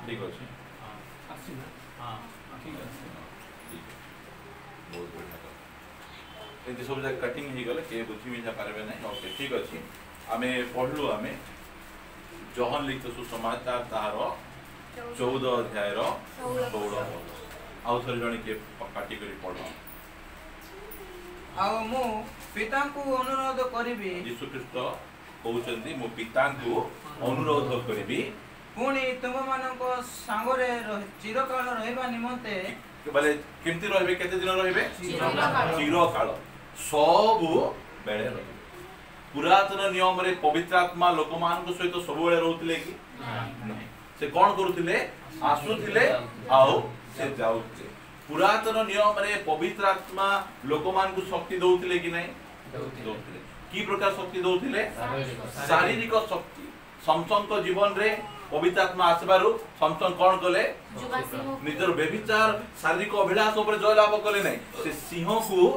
ठीक अच्छे बहुत बढ़िया एमती सब जगह कटिंग हो गले किए बुझी भी पारे ना ओके ठीक अच्छे आम पढ़लु आम जहन लिखित सुसमाचार तार 14 अध्याय 16 आउ थे जड़े किए पार्टी कर पढ़ मु पिता को अनुरोध करी यीशु ख्रीष्ट कहते मो पिता को अनुरोध करी पुणी तुम मानक सांगरे चिरकाल रहिबा निमंते बोले केमती रहिबे केते दिन रहिबे चिरकाल सब बेले रहिबे पुरातन नियम रे पवित्र आत्मा लोकमान को सहित सब बेले रहउतिले कि नहीं से कोन करूतिले आसुतिले आउ से जाउतिले पुरातन नियम रे पवित्र आत्मा लोकमान को शक्ति दउतिले कि नहीं दउतिले की प्रकार शक्ति दउतिले शारीरिक शक्ति समसन को जीवन रे पवित्र आत्मा आसबारु समसन कोन कले निजर व्यभिचार शारीरिक अभिलाष ऊपर जय लाभ कले नहीं से सिंह को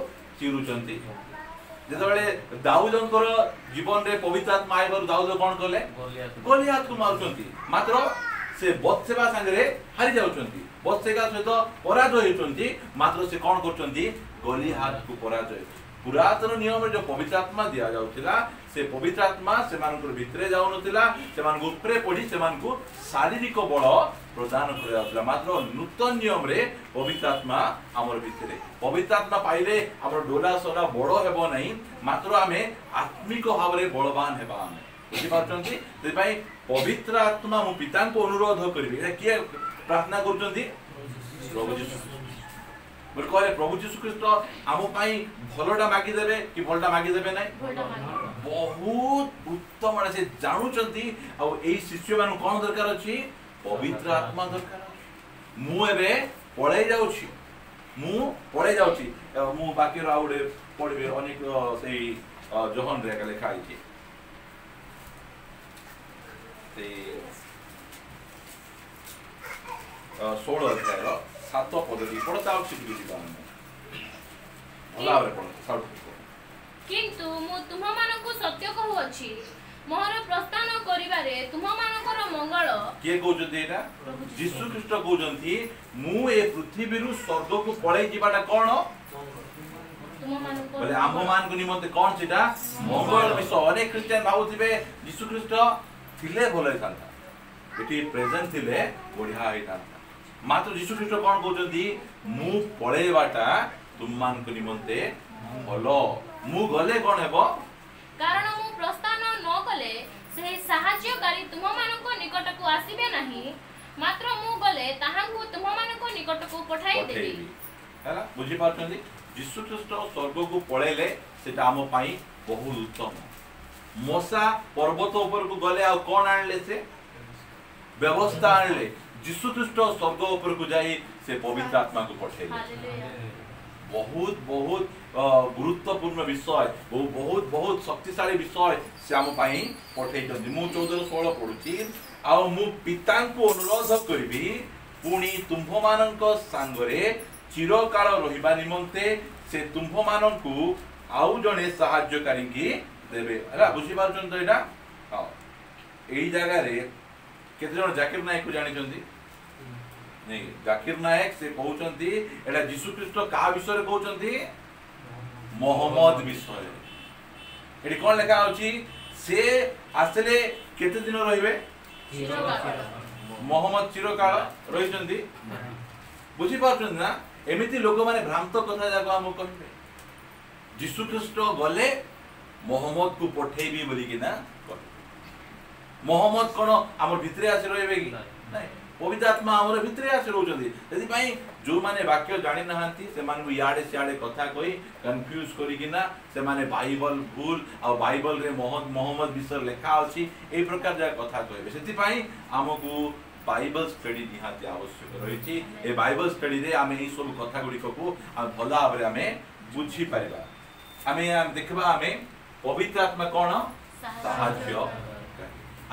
चिरुचंती जेतबेले दाऊदंकर जीवन रे पवित्र आत्मा आइबारु दाऊद कोन कले गोलियात को मारुचंती मात्र से बत्सेबा संगे हारि जाउचंती बत्सेबा सहित पराजय होचंती मात्र से कोन करचंती गोलियात को पराजय पुरातन नियम जो पवित्र आत्मा दिया जाउथिला से पवित्र आत्मा से मानकर भितरे जाउ नथिला से मान ऊपरे पड़ी से मान को शारीरिक बल प्रदान कर जाउथिला मात्र नूतन नियम रे पवित्र आत्मा हमर भितरे पवित्र आत्मा पाइले हमर डोला सोला बड़ हेबो नहीं मात्र आमे आत्मिक भाव रे बलवान हेबा आमे बुझि पाछंती से भाई पवित्र आत्मा मो पिता को अनुरोध करबी ए के प्रार्थना करचंती प्रभु यीशु बोल कहले प्रभु यीशु ख्रीष्ट आम पाई भलोटा मागी देबे कि भलटा मागी देबे नै बहुत उत्तम से जानुचंती आ एई शिष्य मानु कोन दरकार अछि पवित्र आत्मा दरकार मु एबे पळै जाउछि मु बाकी राउडे पढबे अनेक सेई जोहन रे लिखा आइछि से 16 अध्याय 7 पदटी पढता अछि बिदिबा भला रे पढ किंतु मु तुम मानकु सत्य कहू अछि मोर प्रस्थान करिवारे तुम मानकर मंगल के कहउजंती एटा यीशु ख्रीष्ट कहउजंती मु ए पृथ्वी रु स्वर्ग को पळै जिबाटा कोन तुम मानकर बोले आम्भ मान को निमंते कोन छिटा मंगल विषय अनेक क्रिश्चियन भाबुथिबे यीशु ख्रीष्ट थिले भलै थांता एटी प्रेजेंट थिले बढ़िया होई थांता मात्र यीशु ख्रीष्ट कोन कहउजंती मु पळैबाटा तुम मान को निमंते भलो मु गले कोन हेबो कारण मु प्रस्थान न कले से सहायकारी तुम मानक निकट को आसीबे नाही मात्र मु गले ताहांकु तुम मानक निकट को पठाई देबी हैला बुझी पाछंती यीशु ख्रीष्ट स्वर्ग को पळेले सेटा हम पाई बहुत उत्तम मोसा पर्वत ऊपर को गले आ कोन आनले से व्यवस्था आनले यीशु ख्रीष्ट स्वर्ग ऊपर को जाई से पवित्र आत्मा को पठाइले बहुत बहुत गुरुत्वपूर्ण विषय बहुत बहुत शक्तिशाली विषय से हम पाई पठै जंदी मु 14:16 पढुची आ मु पिता को अनुरोध करबी पुणी तुंभ मानक संगरे चिरकाल रहिबा निमंते से तुंभ मानकु आउ जने सहायकारी की देबे हला बुझी पारछन तो एटा हां एई जगह रे केते जण जाकिर नायक को जानि जंदी नहीं जाकिर नायक से कहउचंती एटा यीशु ख्रीष्ट का विषय रे कहउचंती मोहम्मद विषय एडी कोन लेखा होची से आसले केते दिन रहिबे मोहम्मद चिरकाल रहिचंदी बुझी पाछन ना एमिति लोक माने भ्रांत कथा जाको हम कहबे यीशु ख्रीष्ट गले मोहम्मद को पठेबी बोली कि ना मोहम्मद कोन हमर भितरे आसे रहिबे कि नहीं पवित्र आत्मा हमर भितरे आसे रहउचंदी यदि भाई जो माने वाक्य जानि नहांती से मान याडे सियाडे कथा कोई कंफ्यूज करी कि ना से माने बाइबल भूल आ बाइबल रे मोहम्मद विषय लेखा अछि ए प्रकार जा कथा कहबे सेति भाई हमकु बाइबल स्टडी निहाती आवश्यक रहिछि ए बाइबल स्टडी रे आमे ई सब कथा गुडी को आ भला भाबरे आमे बुझी पारिबा आमे देखबा आमे पवित्र आत्मा कोन साहाय्य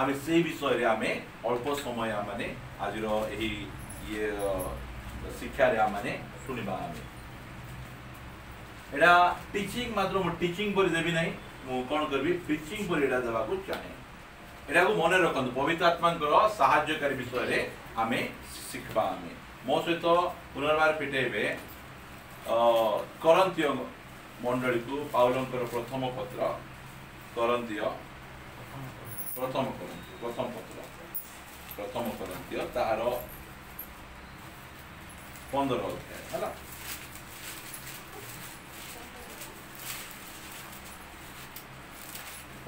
आमे से विषय रे आमे अल्प समय माने आजिरो एही ये शिक्षा रे माने सुनिबा आमे एडा टीचिंग मात्र मो टीचिंग पर देबी नहीं मो कोन करबी प्रीचिंग पर एडा देबा को चाहे एटा को मन रखंतु पवित्र आत्मांकर सहायकारी विषय रे आमे शिखबा आमे मो सहित पुनर्बार फिटेबे करंतिय मंडली को पाउलंकर प्रथम पत्र करंतिय प्रथम करंतिय तार 15 अध्याय हला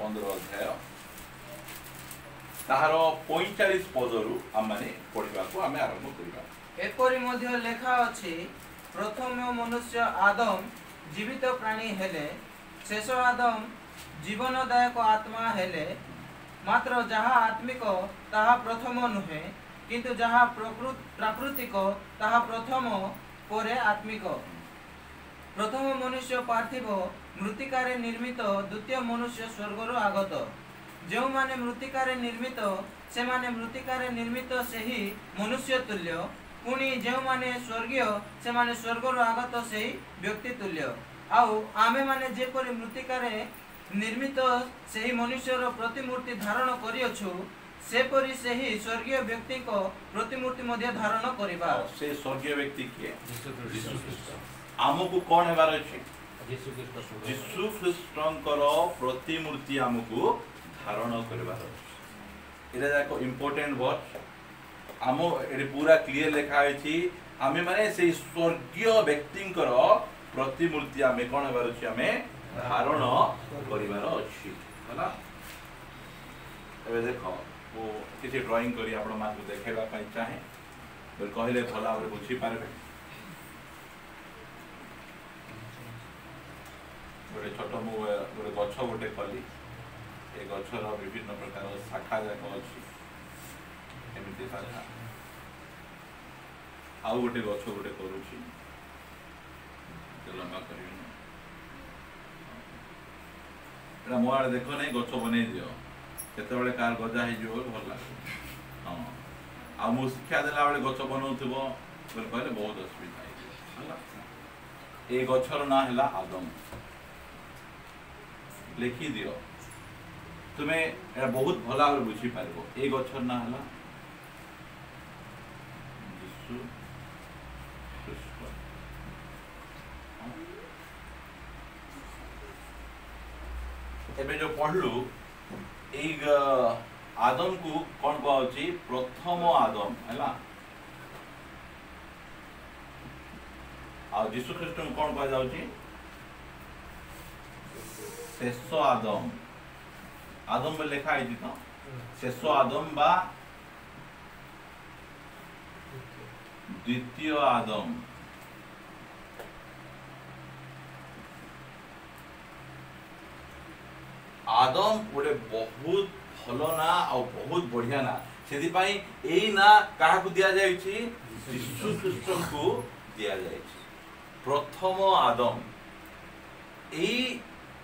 15 अध्याय ताहार 45 पदरु आमे पढिबा को आमे आरंभ करिबा। एपरि मध्य लेखा अछि प्रथम मनुष्य आदम जीवित प्राणी हेले शेष आदम जीवनदायक आत्मा हेले मात्र जहा आत्मिक ताहा प्रथम नुहे किंतु जहा प्राकृतिक ताहा प्रथम परे आत्मिक। प्रथम मनुष्य पार्थिव मृत्तिकारे निर्मित द्वितीय मनुष्य स्वर्गर आगत जो माने मृत्तिकारे निर्मित से माने मृत्तिकारे निर्मित सेही मनुष्य तुल्य पुणी जो माने स्वर्गीय से माने स्वर्गर आगत सेही व्यक्ति तुल्य आउ आमे माने जेपरि मृत्तिकारे निर्मित सेही मनुष्यर प्रतिमूर्ति धारण करियछु सेपरि सेही स्वर्गीय व्यक्ति को प्रतिमूर्ति मध्ये धारण करिबा। से स्वर्गीय व्यक्ति के यीशु ख्रीष्ट आमको कोन हेबार अछि यीशु ख्रीष्टंकर प्रतिमूर्ति आमको धारण करबार अछि। एटा जाको इंपोर्टेंट वर्ड आम एटे पूरा क्लियर लिखा अछि आमे माने से स्वर्गीय व्यक्तिंकर प्रतिमूर्ति आमे कोन हेबार अछि आमे धारण करिबार अछि हला। एबे देखो वो किसी ड्राइंग करी आपण मान को देखेबा पई चाहे बोल कहले भला और बुझी पारबे। गोटे छोट मु गोटे गछ गोटे कली ए गछर विभिन्न प्रकार शाखा जाक अछि एमिति शाखा आउ गोटे गछ गोटे करूछि लंबा करियो एटा मोआर देखो नै गछ बनै दियो केतेबेले कार गजा हे जो भल लागे हां आ मु शिक्षा देला बेले गछ बनौथिबो बोल कहले बहुत असुविधा है हला। ए गछर ना हला आदम लिखि दियो तुम्हें एटा बहुत भला और बुझी पारबो। ए गछर ना हला यीशु ख्रीष्ट। एबे जो पढ़लु एक आदम को कौन कहछि प्रथम आदम हैला आ यीशु ख्रीष्ट को कौन कह जाउछि शेष आदम। आदम में लिखा है तो शेष आदम बा द्वितीय आदम। आदम गोटे बहुत भल ना और बहुत बढ़िया ना से ना क्या दिया यीशु ख्रीष्ट को दिया प्रथम आदम यही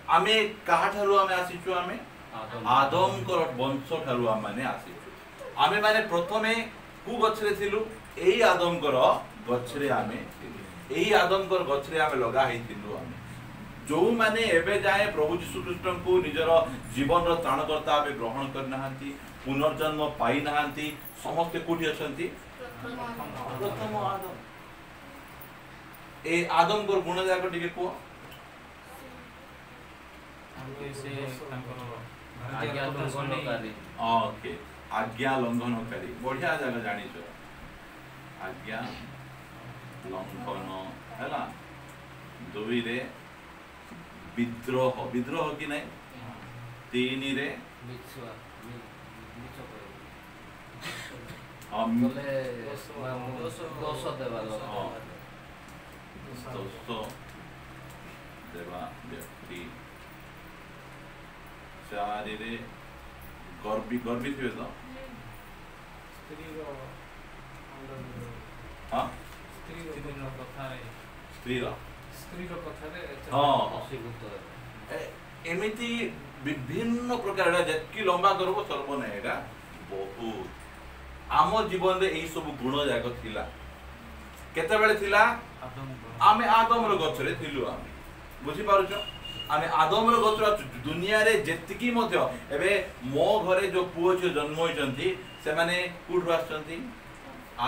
आमे कहा ठारू आमे आसीचु आमे आदम को वंश ठारू आमे आसीचु आमे माने प्रथमे कु गछरे थिलु एई आदम कर गछरे आमे एई आदम कर गछरे आमे लगा हेतिलु आमे जो माने एबे जाए प्रभु यीशु ख्रीष्ट को निजर जीवन रो त्राणकर्ता आबे ग्रहण करना हांती पुनर्जन्म पाई ना हांती समस्त कोठी अछंती प्रथम आदम। ए आदम को गुण जाक टिके को ओके आज्ञा लंघनकारी बढ़िया जगह जानी छ आज्ञा लंघन हैला दुई रे विद्रोह विद्रोह कि नहीं तीन रे देवा व्यक्ति चार रे गर्वी गर्वी थे तो हाँ स्त्री एमिति विभिन्न प्रकार जतकी लंबा करबो सर्व नै एटा बहुत आम जीवन रे एई सब गुण जाक थिला केते बेले थिला आमे आदम रो गछ रे थिलु आमे बुझी पारुछो आमे आदम रो गत्र दुनिया रे जेतिकी मध्य एबे मो घरे जो पुओ छ जन्म होइचंती से माने कुड आछंती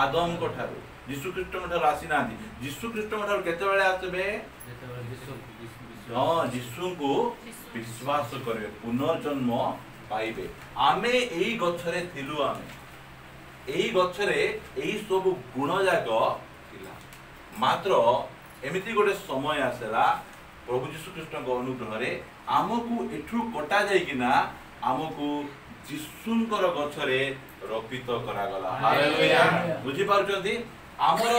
आदम को ठारू यीशु ख्रीष्ट को ठारू आसी नांती यीशु ख्रीष्ट को ठारू केते बेले आसबे हां यीशु को विश्वास करबे पुनर्जन्म पाइबे आमे एई गछरे थिलु आमे एई गछरे एई सब गुण जाक थिला मात्र एमिति गोटे समय आसेला प्रभु यीशु कृष्ण को अनुग्रह रे आमको एठु कटा जाय किना आमको यीशुंकर गछरे रोपित करा गला हालेलुया बुझी पारुचंती हमर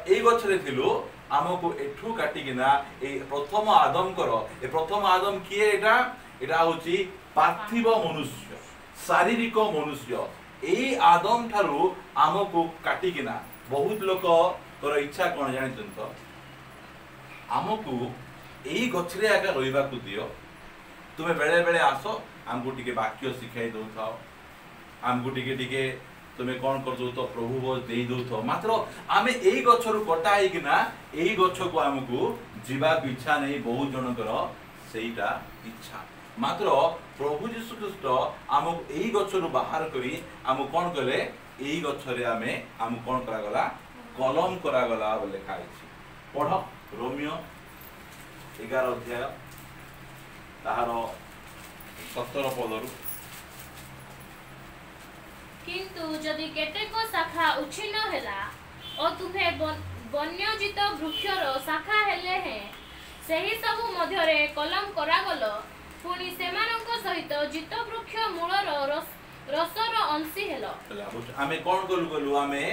एई गछरे थिलु आमको एठु काटी किना ए प्रथम आदम करो ए प्रथम आदम किए एटा होची पार्थिव मनुष्य शारीरिक मनुष्य एई आदम ठारू आमको काटी किना बहुत लोक तोर इच्छा कोन जानि तो आमको एई गछरे आगे रहिबा को दियो तुमे बेले बेले आसो हमको टिके वाक्य सिखाई दउ थाओ हमको टिके तुमे कोन कर दउ तो प्रभु बोल देई दउ थाओ मात्र आमे एई गछरु कटाई किना एई गछ को हमको जीवा इच्छा नहीं बहुत जनकर सेईटा इच्छा मात्र प्रभु यीशु ख्रीष्ट हमको एई गछरु बाहर करी हम कोन कले एई गछरे हम कोन करा गला कलम करा गला बोले लिखा अछि पढ रोमियो 11 अध्याय ताहार 17 पदरु किंतु जदि केतेक शाखा उच्छिन्न हेला ओ तुमे वन्यजित वृक्षर शाखा हेले हे सेही सब मध्यरे कलम करागल पुनी सेमानक सहित जित वृक्ष मूलर रसर अंशी हेलो आमे कोन गलु आमे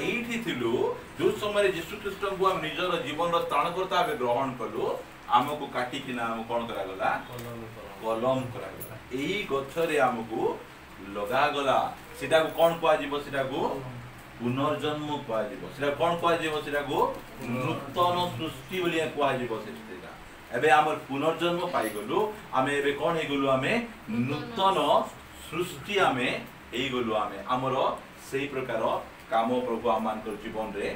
एठी थिलु जो समय यीशु ख्रीष्ट को हम निजर जीवन रो त्राणकर्ता भाबे ग्रहण कलु हमको काटी किना हम कोन करा गला कलम करा गला एई गछरे हमको लगा गला सेटा को कोन कोआ जीवो सेटा को पुनर्जन्म कोआ जीवो सेटा कोन कोआ जीवो सेटा को नूतन सृष्टि बोलिया कोआ जीवो सेटा एबे हमर पुनर्जन्म पाई गलु आमे एबे कोन हे गलु आमे नूतन सृष्टि आमे एई गलु आमे हमर सेई प्रकार काम प्रभु आमान कर जीवन रे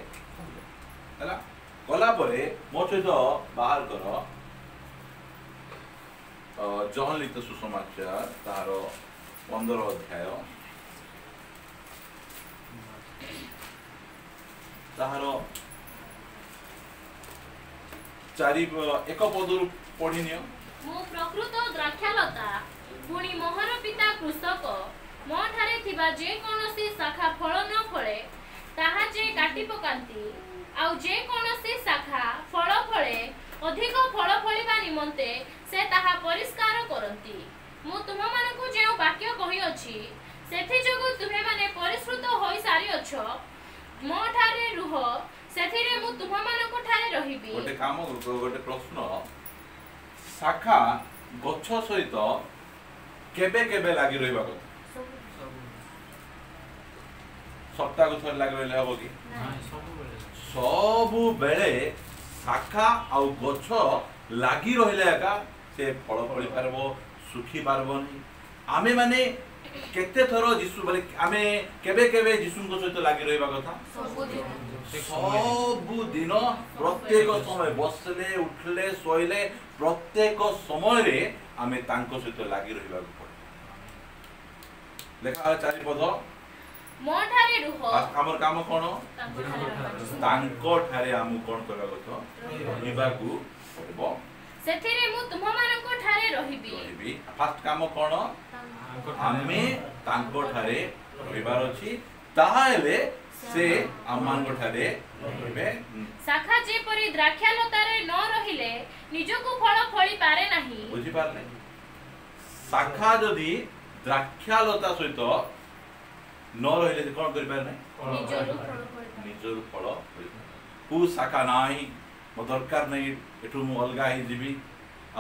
हला गला परे मो सहित बाहर कर जॉन लिखित सुसमाचार तार 15 अध्याय तार 4 एक पदरु पढिनियो मो प्रकृत द्राक्षालता पुणी मोहर पिता कृषक मो ठारे थिबा जे कोनोसी शाखा फल न फळे ताहा जे काटी पकांती आउ जे कोनोसी शाखा फल फळे अधिक फल फळिबा निमंते से ताहा परिष्कार करंती मु तुम मानकु जे वाक्य कहि अछि सेथि जगु तुमे माने परिश्रुत होई सारी अछ मो ठारे रुह सेथिरे मु तुम मानकु ठारे रहिबी गोटे काम गोटे प्रश्न शाखा गछ सहित केबे केबे लागि रहिबा କଥା सप्ताह को थोर लागि रहले हबो कि सब बेले शाखा आउ गछ लागि रहले एका से फल फळि पारबो सुखी पारबोनी आमे माने केते थरो यीशु बोले आमे केबे केबे यीशु को सहित लागि रहिबा କଥା सब दिन प्रत्येक समय बसले उठले सोइले प्रत्येक समय रे आमे तांको सहित लागि रहिबा पड़े लेखा 4 पद मो ठारे रुह हमर काम कोन तांको ठारे हम कोन करबा कथो रहिबा को पड़बो सेथिरे मु तुम मानको ठारे रहिबी फर्स्ट काम कोन आमे तांको ठारे रहिबार अछि ताहाले से आमान ठारे रहिबे शाखा जे परि द्राक्षालतारे न रहिले निजको फल फळि पारे नाही बुझि पारले शाखा जदी द्राक्षालता सहित न रहिले कोन करि पार नै निजर फल को शाखा नाही मो दरकार नै एठु मु अलगा ही जीवी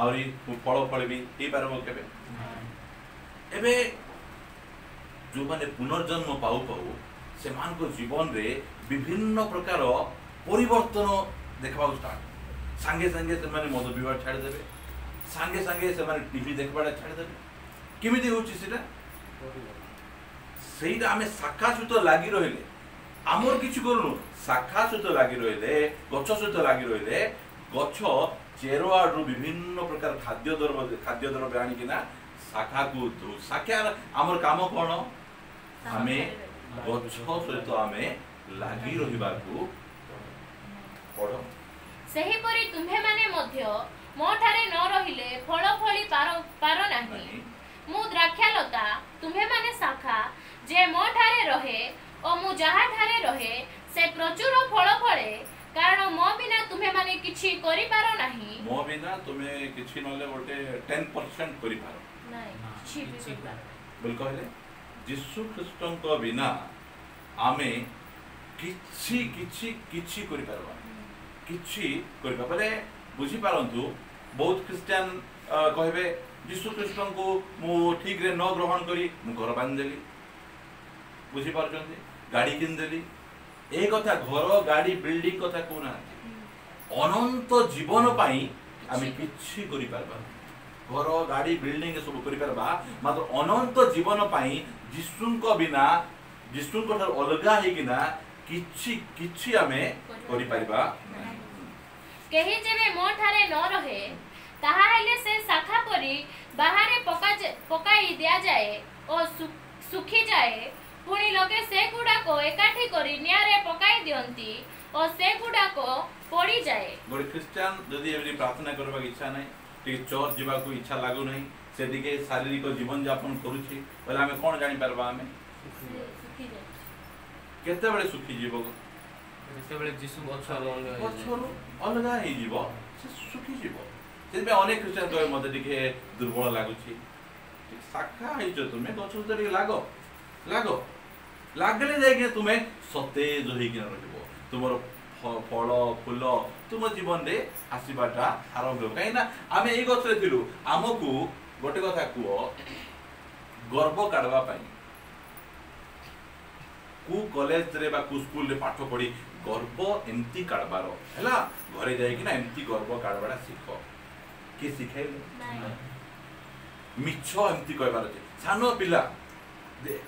आउरी मु फल फळबी ए पारबो केबे एबे जो माने पुनर्जन्म पाउ पाउ से मान को जीवन रे विभिन्न प्रकार परिवर्तन देखबा स्टार्ट संगे संगे से माने मद विवाह छाड़ देबे संगे संगे से माने टीवी देखबाडा छाड़ देबे केमिति होची सेटा सेटा हमें शाखा सुत लागि रहिले आमर किछु करनु शाखा सुत लागि रहिले गछ सुत लागि रहिले गछ चेर आड़ विभिन्न प्रकार खाद्य द्रव्य आनिकिना शाखा को दो शाखा आमर काम कौन आमे गछ सहित आमे लागि रहिबाकू पड़ो सही परी तुम्हे माने मध्य मोठारे न रहिले फल फली पारो नाही मु द्राक्षालता तुम्हे माने शाखा जे मोठारे रहे और मु जहा ठारे रहे से प्रचुर फल फले कारण मो बिना तुम्हे माने किछि करि पारो नाही मो बिना तुमे किछि नले गोटे 10% करि पारो नाही छि भी पारो बोल कहले यीशु ख्रीष्टन को बिना आमे किछि किछि किछि करि पारबा किछि करिबा बोले बुझी पारंतु बहुत क्रिश्चियन कहबे यीशु ख्रीष्टन को मु ठीक रे न ग्रहण करी मु घर बांध देली बुझी पारछन्ती गाड़ी किन देली ए कथा घर गाड़ी बिल्डिंग कथा कोना अनंत जीवन पाई आमे किछि करि पारबा घर गाड़ी बिल्डिंग सब करि पारबा मात्र अनंत जीवन पाई यीशु को बिना यीशु को अलगा हे किना किछि किछि आमे करि पारबा केही जेबे मो ठारे न रहे ताहा हेले से शाखा परी बाहरे पकाई दिया जाए और सुखी जाए पुणी लोके से गुडा को एकाठी करी नियारे पकाई दियंती और से गुडा को पड़ी जाए गोटे क्रिश्चियन जदि एबे प्रार्थना करबा इच्छा नै टी चर्च जीवा को इच्छा लागु नै से दिके शारीरिक जीवन यापन करूची बोले हमें कोन जानि परबा हमें सुखी जाए केते बेले सुखी जीवो केते बेले जीसु गछरो अलगा हे जीवो से सुखी जीवो से अनेक क्रिश्चियन कहे मते दिके दुर्बल लागुची शाखा हे जो तुमे गछ तरी लागो लागले जाय तुमे सतेज होई कि रहबो तुमर फल फूल तुम जीवन रे आसीबाटा आरंभ हो काई ना आमे ए गछरे थिलु हमकु गोटे कथा कुओ गर्व काढवा पई कु कॉलेज रे बा कु स्कूल रे पाठ पढी गर्व एम्ति काढबारो हैला घरे जाय कि ना एम्ति गर्व काढबाडा सिखो के सिखाइले मिछो एम्ति कहबार छै सानो पिला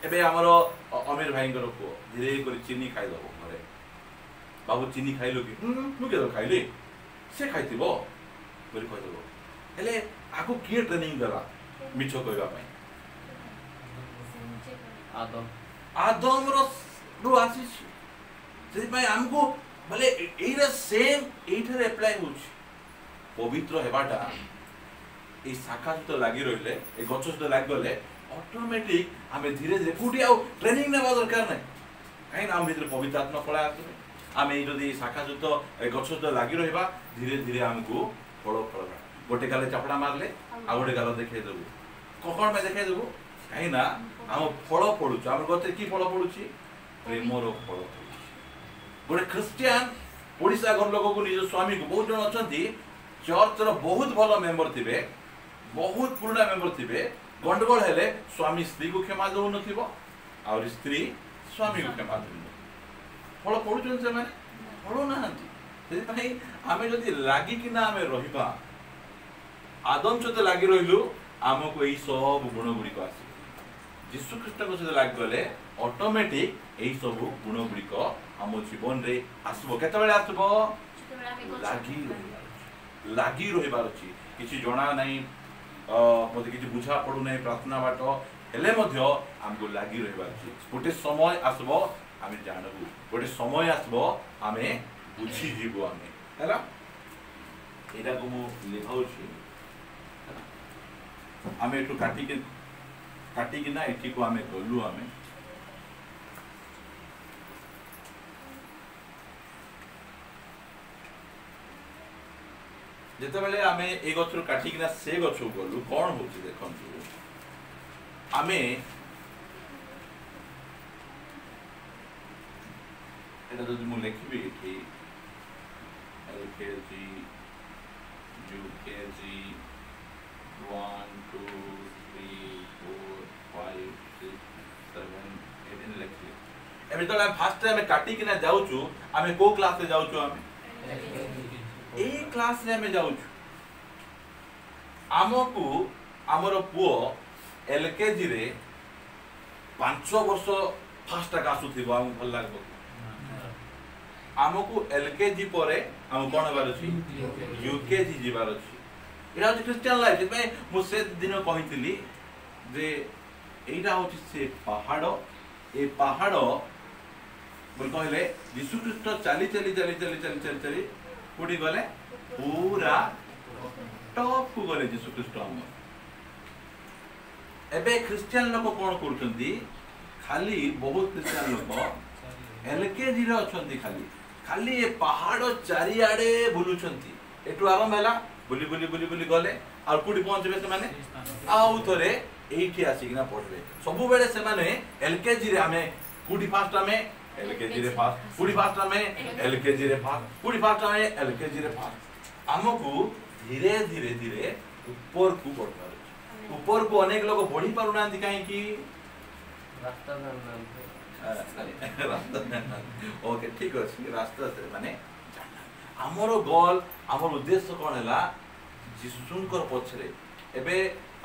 एबे हमरो अमीर भाईंगर को धीरे कर चीनी खाइ दबो घरे बाबू चीनी खाइलो कि नु के खाइले से खाइतिबो बोली कह दबो हेले आको के ट्रेनिंग देला मिछो कहबा पई आदम रो आसीछ से भाई हमको भले एरा सेम एठरे अप्लाई होछ पवित्र हेबाटा ए शाखा तो लागि रहले ए गछ तो लागि गले ऑटोमेटिक हमें धीरे धीरे फुटी आउ ट्रेनिंग नेबा दरकार नै काई नाम भीतर पवित्र आत्मा पळा आसे आमे जदी शाखा जुत गछ तो लागि रहबा धीरे धीरे हमको फल गोटे गाले चापड़ा मारले आ गोटे गाल देखाइ देबो कोन में देखाइ देबो काई ना हम फल पडुछ हम गते की फल पडुची प्रेमरो फल गोटे क्रिश्चियन ओडिसा घर लोक को निज स्वामी को बहुत जन अछंती चर्च रो बहुत भलो मेंबर थिबे बहुत पुराना मेंबर थिबे गंडगोल हेले स्वामी स्त्री को क्षमा दउ नथिबो और स्त्री स्वामी को क्षमा दउ फल पडुछन से माने पडो नाहंती से भाई हमें जदी लागी कि ना हमें रहिबा आदम सहित लागि रहिलु हमको एई सब गुण गुडी को आसी यीशु ख्रीष्ट को सहित लागि गले ऑटोमेटिक एई सब गुण गुडी को हम जीवन रे आसबो केते बेले आसबो लागि रहिबार अछि किछि जणा नाही मते किछि बुझा पडु नाही प्रार्थना बाटो हेले मध्य हमको लागि रहिबार अछि गोटे समय आसबो आमे जानबु गोटे समय आसबो आमे बुझी जीवो आमे हैला एटा को मु लिखाउ छी आमे एटु काटी कि ना एठी को आमे गलु आमे जेते बेले आमे ए गछरु काटी कि ना से गछु गलु कोन होछि देखंतु आमे एटा जदि मु लिखबी एठी एलकेजी यूकेजी 1 2 3 4 5 6 7 8 लिखली एबे तो फर्स्ट टाइम काटी कि ना जाउछु आमे को क्लास रे जाउछु आमे ए क्लास रे हमें जाउछु आमको आमर पुओ एलकेजी रे 5 वर्ष फास्ट का आसुथिबो हम भल लागबो आमको एलकेजी परे हम कोन हेबार अछि यूकेजी जीवार अछि एटा होछि क्रिश्चियन लाइफ जे मु से दिन कहितली जे एटा होछि से पहाड़ ए पहाड़ बोल कहले यीशु ख्रीष्ट चली चली चली चली चली चली चली कोडी गले पूरा टॉप को गले यीशु ख्रीष्ट हम एबे क्रिश्चियन लोक कोन करछंती खाली बहुत क्रिश्चियन लोक एलकेजी रे अछंती खाली खाली ए पहाड़ चारि आडे बुलुछंती एटु आरंभ हैला बुली बुली बुली बुली गले और कोडी पहुंचबे से माने आउ थरे एठी आसीकिना पढबे सब बेले से माने एलकेजी रे हमें कोडी फास्ट हमें एलकेजी रे फास्ट कोडी फास्ट हमें एलकेजी रे फास्ट कोडी फास्ट हमें एलकेजी रे फास्ट हमकु धीरे धीरे धीरे ऊपर को बढ़ार ऊपर को अनेक लोग बढ़ी पारु नांती काहे की रास्ता ओके ठीक अछि रास्ता से माने हमर गोल हमर उद्देश्य कोन हैला जिसुनकर पछरे एबे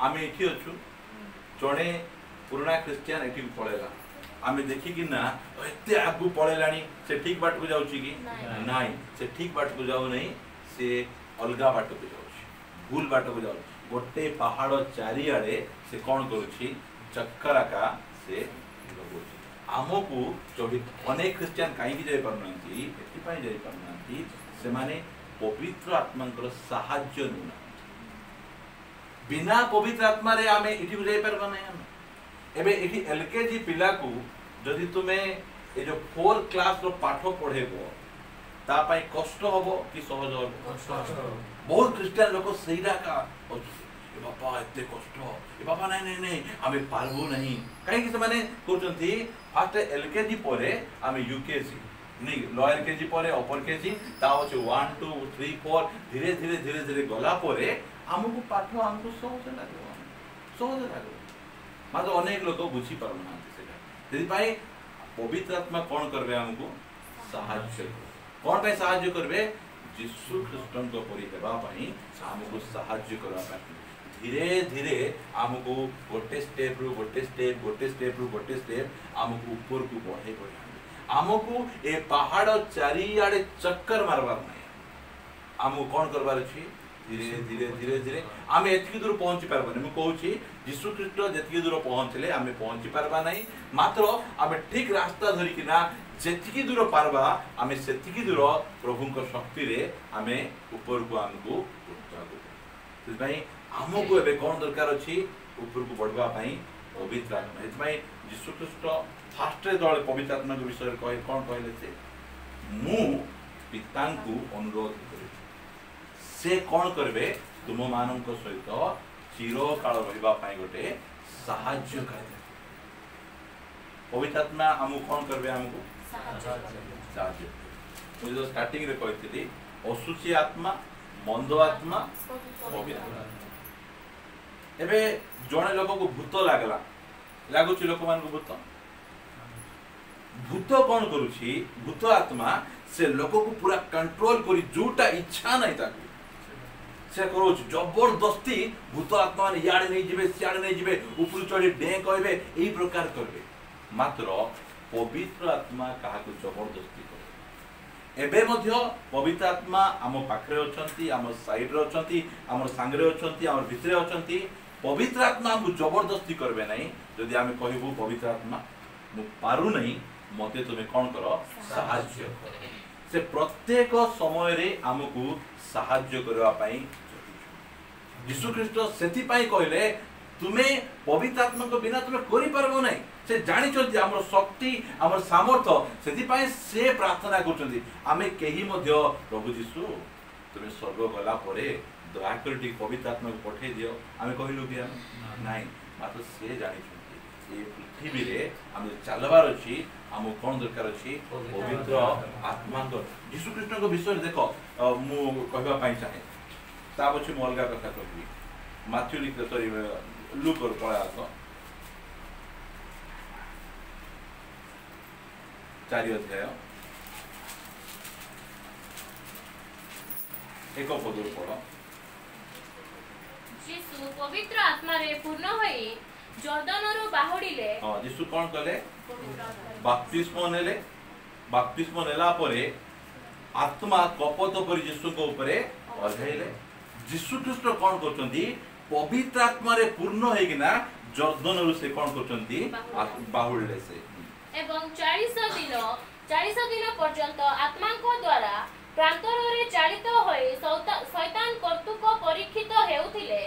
आमे एठी अछु जणे पुराना क्रिश्चियन एठी पळेला आमे देखि कि ना एते आगु पळेलानी से ठीक बाट को जाउची कि नाही से ठीक बाट को जाउ नहीं से अलगा बाट को जाउची भूल बाट को जाउ गोटे पहाड़ चारि आडे से कोन करूची चक्कर का से लगोची आमको चढ़ी अनेक क्रिश्चियन काहे की जाय परनांती एति पय जाय परनांती से माने पवित्र आत्मांकर सहाय्य नुना बिना पवित्र आत्मा रे आमे इठी को जाय परबा नै हम एबे इठी एलकेजी पिला को जदि तुमे ए जो 4 क्लास रो पाठ पढेबो ता पय कष्ट होबो कि सहज होबो कष्ट बहुत क्रिश्चियन लोक सहीरा का ए बाबा एते कष्ट ए बाबा नै नै नै आमे पारबो नहीं काहे कि से माने करचंती फास्ट एलकेजी परे आमे यूकेजी नहीं लोअर केजी परे अपर केजी ता होचे 1 2 3 4 धीरे धीरे धीरे धीरे गला परे हमको पाठ हमको सहज लागो मात्र अनेक लोग बुझी पारना सेटा यदि पाए पवित्र आत्मा कोन करबे हमको सहाय्य कोन पे सहाय्य करबे यीशु ख्रीष्टन को परि हेबा पई हमको सहाय्य करबा पई धीरे धीरे हमको गोटे स्टेप रु गोटे स्टेप गोटे स्टेप रु गोटे स्टेप हमको ऊपर को बढ़े बढ़े हमको ए पहाड़ चारि आडे चक्कर मारबार नै हमको कोन करबार अछि धीरे धीरे धीरे धीरे आमे एतकी दूर पहुंची पारबा नै म कहूची यीशु ख्रीष्ट जेतकी दूर पहुंचले आमे पहुंची पारबा नै मात्र आमे ठीक रास्ता धरि किना जेतकी दूर पारबा आमे सेतकी दूर प्रभु को शक्ति रे आमे ऊपर को हमको उठागो त भाई हमको एबे कोन दरकार अछि ऊपर को बढ़वा पई पवित्र आत्मा एत भाई यीशु ख्रीष्ट फास्ट रे दळे पवित्र आत्मा के विषय कहि कोन कहले से मु पिता को अनुरोध करै से कोन करबे तुम मानक सहित चिर काल रहिबा पई गोटे सहाय्य करे पवित्र आत्मा हमु कोन करबे हमको सहाय्य मु जो स्टार्टिंग रे कहितली असुची आत्मा मंद आत्मा पवित्र एबे जणे लोक को भूत लागु छि लोक मान को भूत कोन करूछि भूत आत्मा से लोक को पूरा कंट्रोल करी जोटा इच्छा नै ताकू से करोच जबरदस्ती भूत आत्मा ने याड नै जिवे सियाड नै जिवे ऊपर चढ़ी डे कहबे एई प्रकार करबे मात्र पवित्र आत्मा काहा को जबरदस्ती करे एबे मध्य पवित्र आत्मा हम पाखरे अछंती हम साइड रे अछंती हम संगरे अछंती हम भितरे अछंती पवित्र आत्मा हम जबरदस्ती करबे नै जदि हम कहबो पवित्र आत्मा मु पारु नै मते तुमे कोन करो सहाय्य करो से प्रत्येक समय रे हमकु सहाय्य करबा पई यीशु ख्रीष्ट सेति पई कहले तुमे पवित्र आत्मा को बिना तुमे करि परबो नै से जानि छथि हमर शक्ति हमर सामर्थ्य सेति पई से प्रार्थना करछथि आमे केही मध्य प्रभु यीशु तुमे स्वर्ग गला परे दया कर पवित्र आत्मा को पठे दियो आमे कहिलु कि नाही मात्र से जानि छथि ए पृथ्वी रे हम चलबार अछि हम कोन दरकार अछि पवित्र आत्मा को यीशु ख्रीष्ट को विषय देखो मु कहबा पई चाहे ता बछि मु अलगा कथा कहबी माथ्यू लिखते सॉरी लुक और पळा आसो 4 अध्याय एक पदर पढो यीशु पवित्र आत्मा रे पूर्ण होई जर्दान रो बाहुडीले यीशु कोन कले बपतिस्मा नेले बपतिस्मा नेला परे आत्मा कपत पर यीशु को ऊपर ओझाइले यीशु ख्रीष्ट कौन करछंती पवित्र आत्मा रे पूर्ण हेगिना जर्दन रु से कौन करछंती बाहुल्ले से एवं 40 दिन पर्यंत आत्मा को द्वारा प्रांतर रे चालित होई शैतान कर्तुक परीक्षित हेउथिले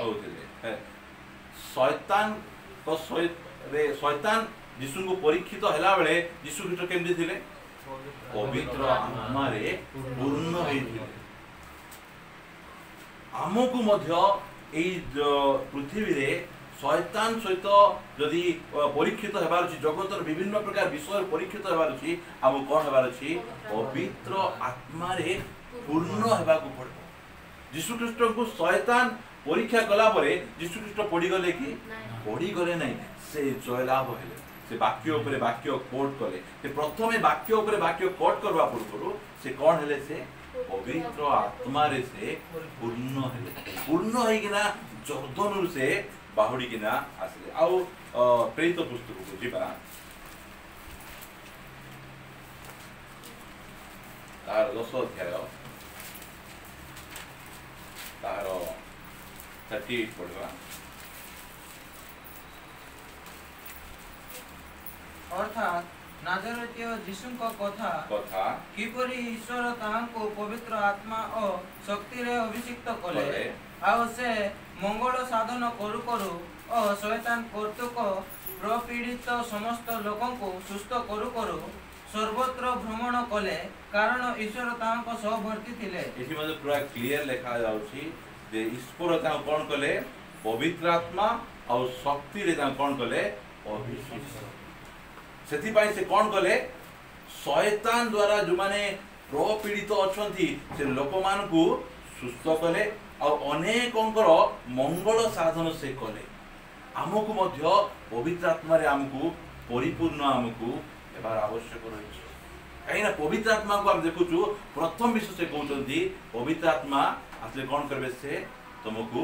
शैतान यीशु को परीक्षित हला बेले यीशु ख्रीष्ट केमदी थिले पवित्र आत्मा रे पूर्ण हेथिले आमको मध्य एई पृथ्वी रे शैतान सहित जदि परीक्षित हेबार अछि जगतर विभिन्न प्रकार विषय परीक्षित हेबार अछि आम कोन हेबार अछि पवित्र आत्मा रे पूर्ण हेबा को पड़ो यीशु ख्रीष्ट को शैतान परीक्षा कला परे यीशु ख्रीष्ट पड़ी गले कि पड़ी गले नहीं से जयलाभ हेले से वाक्य ऊपर वाक्य कोट कले से प्रथमे वाक्य ऊपर वाक्य कोट करबा पूर्व से कोन हेले से पवित्र आत्मा रे से पूर्ण हेगिना जर्दन से बाहुड़ी किना आसले आउ प्रेरित पुस्तक को जीवा तार 10 अध्याय तार 38 पढ़वा अर्थात नाजरेतीय यीशुଙ୍କ କଥା किपरि ईश्वर ताहांको पवित्र आत्मा और शक्ति रे अभिषिक्त कले आउ से मंगल साधन करू करू और शैतान कर्तुक प्रपीड़ित समस्त लोकों को सुस्थ करू करू सर्वत्र भ्रमण कले कारण ईश्वर ताहांको सह भर्ती थिले एठी मध्ये पूरा क्लियर लिखा जाउछि जे ईश्वर ताहां कोन कले पवित्र आत्मा और शक्ति रे ताहां कोन कले अभिषिक्त सेति पाई से कोन कले शैतान द्वारा जो माने प्रपीड़ित अछंती से लोक मान को सुस्थ कले और अनेकंकर मंगल साधन से कले आमको मध्य पवित्र आत्मा रे आमको परिपूर्ण आमको एबार आवश्यक रही कहीं पवित्र आत्मा को हम देखुचु प्रथम विषय से कहउछंती पवित्र आत्मा आसले कोन करबे से तुमको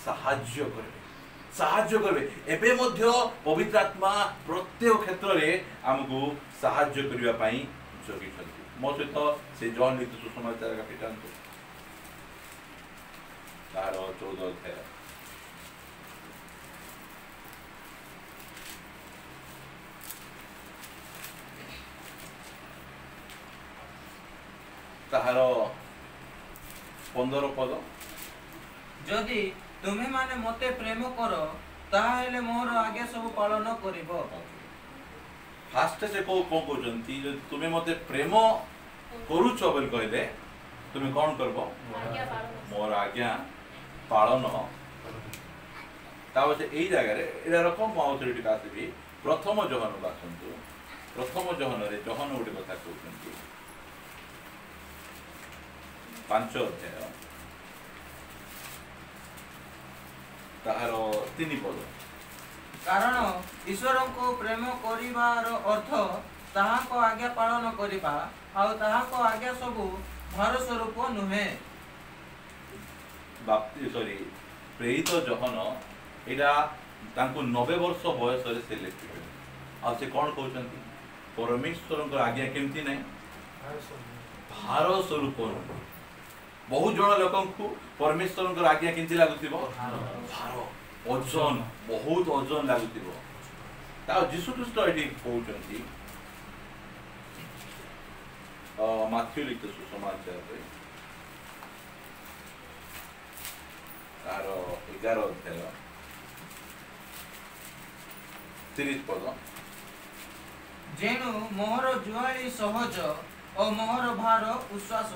साहाय्य करबे एबे मध्य पवित्र आत्मा प्रत्येक क्षेत्र रे आमको साहाय्य करिवा पई जोगी छथि मो सहित से जॉन लिखित सुसमाचार का पिटांतो तार 14 अध्याय तार 15 पद जदि तुम्हें माने मते प्रेम करो ताहेले मोर आगे सब पालन करिवो फास्ट से को कहउछंती जे तुम्हें मते प्रेम करूछो बोल कहले तुम्हें कोन करबो मोर आज्ञा पालन तावसे एई जगह रे एरा रकम ऑथोरिटी कासे भी प्रथम जोहन बासंतु प्रथम जोहन रे जोहन उडी कथा कहउछंती 5 अध्याय ताहार 3 पद कारण ईश्वर को प्रेम करिवार अर्थ ताहा को आज्ञा पालन करिबा आ ताहा को आज्ञा सब भार स्वरूप नुहे बाप्ति सॉरी प्रेरित जोहन एटा तांको 90 वर्ष बयस रे से लेखिबे आ से कोन कहउछंती परमेश्वर को आज्ञा केमती नै भार स्वरूप बहुत जन लोकन को परमेश्वर को आज्ञा केमती लागुतिबो भार ओजन बहुत ओजन लागुतिबो ता यीशु ख्रीष्ट एटी कहउछंती माथ्यू लिखित सुसमाचार रे तार 11 अध्याय 30 पद जेनु मोहर जुआली सहज और मोहर भार उश्वास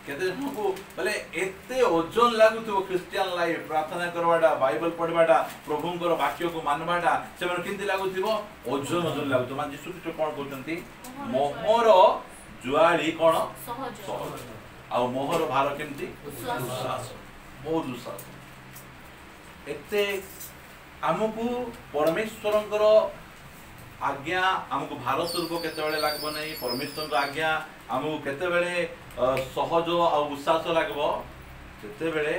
केते हमको बोले एते ओजन लागुतो क्रिश्चियन लाइफ प्रार्थना करवाडा बाइबल पढवाडा प्रभुंकर वाक्य को मानवाडा सेमन किंति लागुतिबो ओजन लागुतो मान यीशु ख्रीष्ट कोन कहउछंती मोहर जुआली कोन सहज आ मोहर भार केमती उश्वास बहुत उश्वास एते हमको परमेश्वरंकर आज्ञा हमको भार स्वरूप केते बेले लागबो नै परमेश्वर को आज्ञा हमको केते बेले सहज और उल्लास लागबो सेते बेले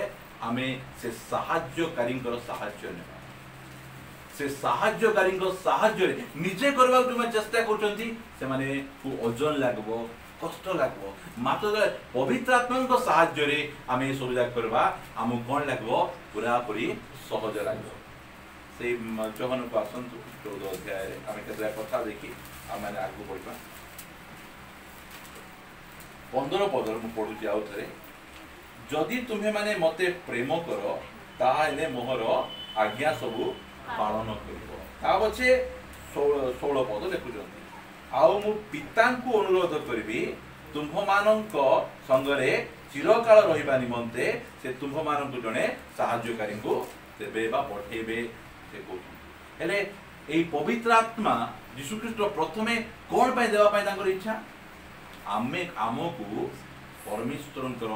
आमे से सहाय्यकारींकर सहाय्य नेबा से सहाय्यकारींकर सहाय्य रे निजे करबा तुमे चेष्टा करचंती से माने को ओजन लागबो कष्ट लगो मात्र पवित्र आत्मा साहाय्य आम ये सब जाक करवा आमको कौन लगो पूरा पूरी सहज लगो से जहन को आसतु 14 अध्याय आम के कथा देखी आम आगे बढ़ा 15 पद मु पढ़ुची आउ थे जदि तुम्हें माने मते प्रेम कर ताहले मोहर आज्ञा सब पालन कर पछे 16 पद देखुं आउ मु पिता को अनुरोध करी तुम्ह मानक संगरे चिरकाल रहिबा निमंते से तुम्ह मानक जने सहायकारी को देबे बा पठेबे से कहउछन हेले एई पवित्र आत्मा यीशु ख्रीष्ट प्रथमे कोन पाई देबा पाई तांकर इच्छा आमे आमको परमेश्वरंकर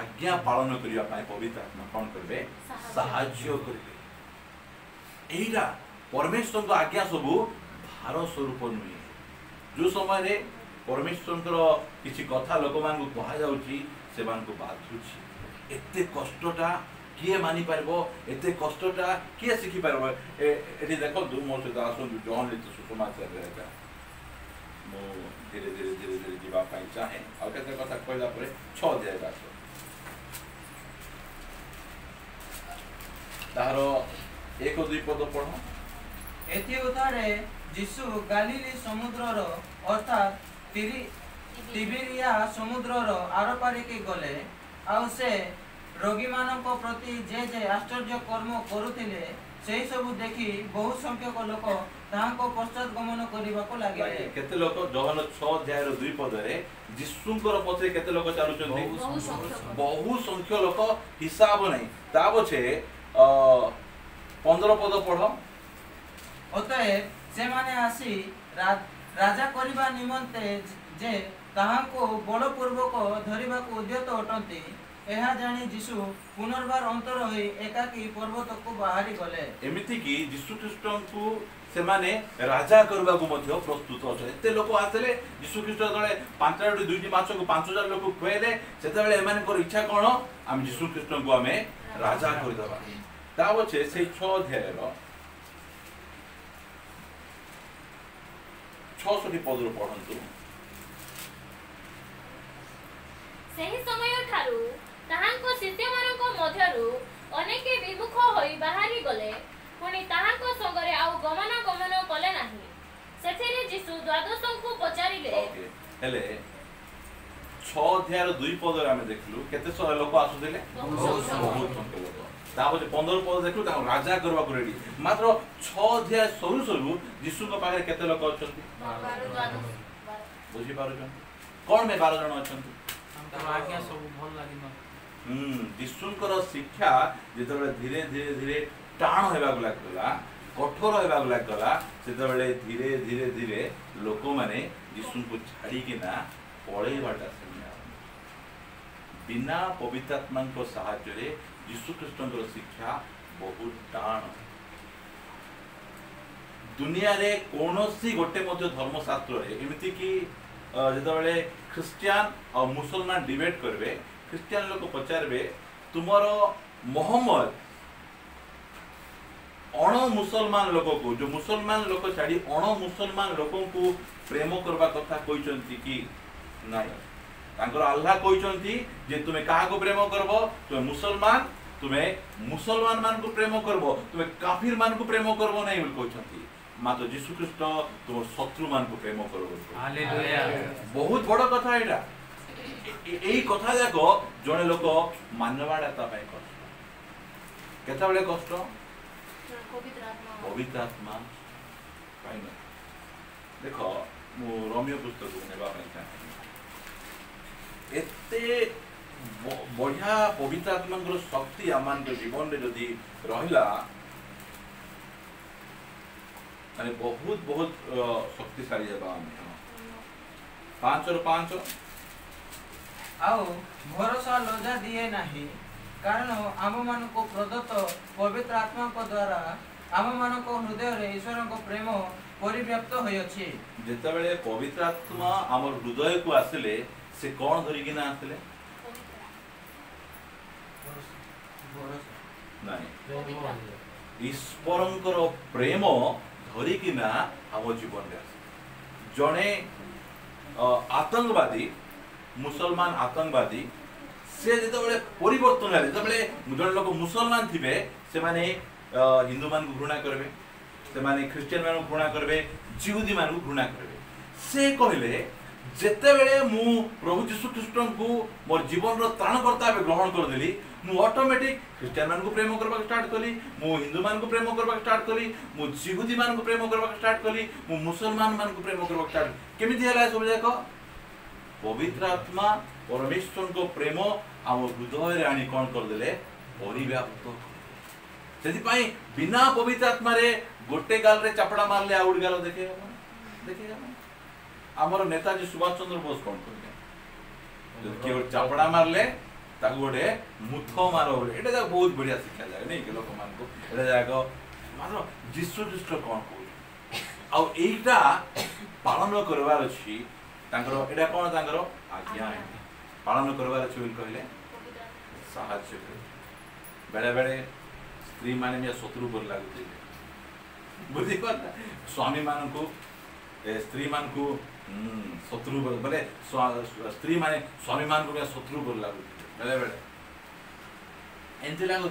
आज्ञा पालन करिया पाई पवित्र आत्मा कोन करबे सहाय्य करबे एइरा परमेश्वर को आज्ञा सब भार स्वरूप नुहे जो समय परमेश्वर किसी कथा लोक मान कह जा बाधुची एते कष्टटा किए मानि पारबो एते कष्टटा किए शिखि पारबो एठी देखो मोर सहित आसतु जॉन लिख सुसमाचार रहेगा मो धीरे धीरे धीरे धीरे जीवा पाई चाहे आ केते कथा कहला परे 6 अध्याय आस तारो 1-2 पद पढो एथि उतारे यीशु गालीली समुद्रर अर्थात तिबिरिया समुद्रर आरपारी के गले आउ से रोगी मानक प्रति जे आश्चर्य कर्म करुथिले सेही सब देखि बहु संख्यक लोक ताहाको पश्चात गमन करिबाको लागिले केते लोक जहन 6 अध्याय 2 पद रे यीशुंकर पछे केते लोक चालुचंती बहु संख्य लोक हिसाब नै ता पछे 15 पद पढो अतएव से माने आसी राजा करिबा निमंते जे ताहाको बलपूर्वक धरिबाको उद्यत अटंती एहा जानी यीशु पुनर्बार अंतर होई एकाकी पर्वत को बाहरी गले एमिति कि यीशु ख्रीष्ट को से माने राजा करबा को मध्य प्रस्तुत अछे एते लोक आतले यीशु ख्रीष्ट तळे 5टी 2टी माछ को 5000 लोक खुएले सेते बेले एमाने को इच्छा कोन हम यीशु ख्रीष्ट को हमें राजा कर दबा ता होछे से 6 अध्याय रो 66 पद रो पढंतु सही समय ठारू ताहांको शिष्यमानक मध्यरु अनेके विमुख होई बाहरी गले पुनी ताहांको संगरे आउ गमन कले नाही सेथिरे यीशु द्वादशंकु पचारिले हेले 6 अध्याय 2 पद रे हम देखलु केते सय लोक आसुदिले बहुत संख्या लोक तापरे 15 पद देखलु ता राजा करबा को रेडी मात्र 6 अध्याय सरू सरू यीशु को पाखरे केते लोक अछंती 12 बुझी पारो जन कोन में 12 जन अछंती आज्ञा सब भल लागि न यीशुंकर शिक्षा जेते धीरे धीरे धीरे टाण हेबा लागला कठोर हेबा लागला सेते धीरे धीरे धीरे लोक माने यीशु को छाड़ी के ना पळेबाटा बिना पवित्र आत्मा को सहायता रे यीशु ख्रीष्टंकर शिक्षा बहुत टाण दुनिया रे कोनोसी गोटे मध्य धर्मशास्त्र रे एमिति कि जेते ख्रिस्टियन और मुसलमान डिबेट करबे ख्रिस्टियन लोक पचारबे तुमरो मोहम्मद अण मुसलमान लोक को जो मुसलमान लोक छाड़ी अण मुसलमान लोक को प्रेम करबा कथा कहिसंती कि नाही तांकर अल्लाह कहिसंती जे तुमे काहा को प्रेम करबो तुमे मुसलमान मान को प्रेम करबो तुमे काफिर मान को प्रेम करबो नाही बोल कहिसंती मात्र यीशु ख्रीष्ट तुम शत्रु मान को प्रेम करो हालेलुया बहुत बड़ कथा एटा एई कथा जाको जने लोक मानवाडा ता पाई कष्ट केता बेले कष्ट पवित्र आत्मा पाई न देखो मु रोमियो पुस्तक नेबा पाई चाहे एते बढ़िया पवित्र आत्मा को शक्ति आमान के जीवन रे जदी रहिला माने बहुत बहुत शक्तिशाली है बाम 5 और 5 आओ भरोसा लज्जा दिए नहीं कारण आम मान को प्रदत्त पवित्र आत्मा को द्वारा आम मान को हृदय रे ईश्वर को प्रेम परिव्याप्त होय अछि जेता बेले पवित्र आत्मा हमर हृदय को आसले से कोन धरि कि ना आसले नहीं ईश्वरंकर प्रेम धरिकी ना हम जीवन रे जने आतंकवादी मुसलमान आतंकवादी से जिते परिवर्तन है जिते जन लोक मुसलमान थे से माने हिंदू मान को घृणा करेंगे से माने ख्रिस्टियन मान को घृणा करेंगे जिहुदी मान को घृणा करेंगे से कहले जेतेबेले मु प्रभु यीशु ख्रीष्ट को मोर जीवन रो त्राणकर्ता ग्रहण करदेली मु ऑटोमेटिक ख्रिस्टियन मान को प्रेम करबा स्टार्ट कली मु हिंदू मान को प्रेम करबा स्टार्ट कली मु जिहुदी मान को प्रेम करबा स्टार्ट कली मु मुसलमान मान को प्रेम करबा स्टार्ट केमिति हला सब देखो पवित्र आत्मा परमेश्वर को प्रेम आम हृदय रे आनी कोन कर देले परिव्याप्त सेति पई बिना पवित्र आत्मा रे गोटे गाल रे चापड़ा मारले आउड गाल देखेगा आमर नेताजी सुभाष चंद्र बोस कौन कर चापड़ा मारले ताको गोटे मुथ मारो एटा जा बहुत बढ़िया शिक्षा जाए नहीं के लोक मान को एटा जाको मानो जीसु ख्रीष्ट कौन को आ एटा पालन करबार अछि तांकर एटा कोन तांकर आज्ञा पालन करबार अछि बोल कहले साहाय्य करे बेले बेले स्त्री माने मे शत्रु बोल लागुते बुझी कर स्वामी मान को स्त्री मान को शत्रु बोले स्त्री माने स्वामी मान को शत्रु बोल लागु बेले बेले एंती लागु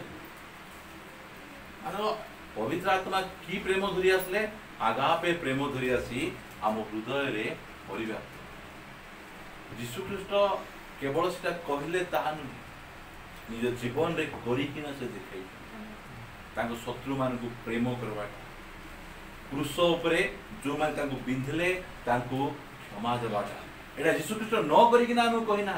आरो पवित्र आत्मा की प्रेम धरि आसले आगापे प्रेम धरि आसी आम हृदय रे परिव्याप्त यीशु ख्रीष्ट केवल सेटा कहले ताहा निज जीवन रे करी किना से देखाई तांको शत्रु मान को प्रेम करबा क्रूस उपरे जो मान तांको बिंधले तांको क्षमा देबाटा एटा यीशु ख्रीष्ट न करी किना हम कहि ना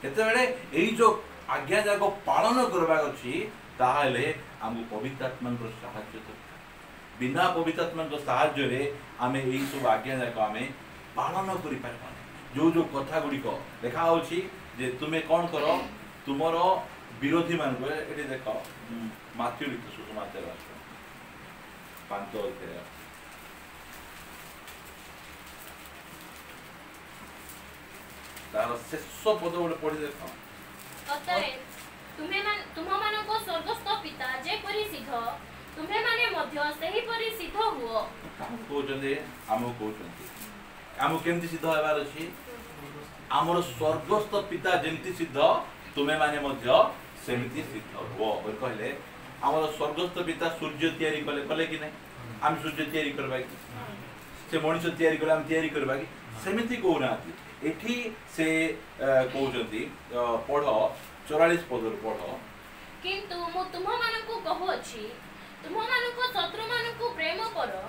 केते बेले एई जो आज्ञा जाको पालन करबा अछि ताहाले हमको पवित्र आत्मा को सहायता दरकार बिना पवित्र आत्मा को सहायता रे आमे एई सब आज्ञा जाको आमे पालन करि पारबा जो जो कथा गुडी को देखा होछि जे तुमे कोन करो तुमरो विरोधी मान को एटी देखो माथ्यू लिखित सुसमाचार राष्ट्र 5 अध्याय तार शेष पद बोले पढ़ी देखो अतएव तुम मानको स्वर्गस्थ पिता जे परि सिद्ध तुम्हे माने मध्य सही परि सिद्ध हुओ काम कहउछन्ते हमो कहउछन्ते हमो केमति सिद्ध हेबार अछि हमर स्वर्गस्थ पिता जेमति सिद्ध तुमे माने मध्य सेमति सिद्ध हुओ बोल कहले हमर स्वर्गस्थ पिता सूर्य तयारी कले कि नै हम सूर्य तयारी करबा कि से मनुष्य तयारी करबा हम तयारी करबा कि सेमति कहउना एठी से कहउछन्ती पढ 44 पदर पढ किंतु मु तुम मानको कहू अछि तुम मानको शत्रु मानको प्रेम करो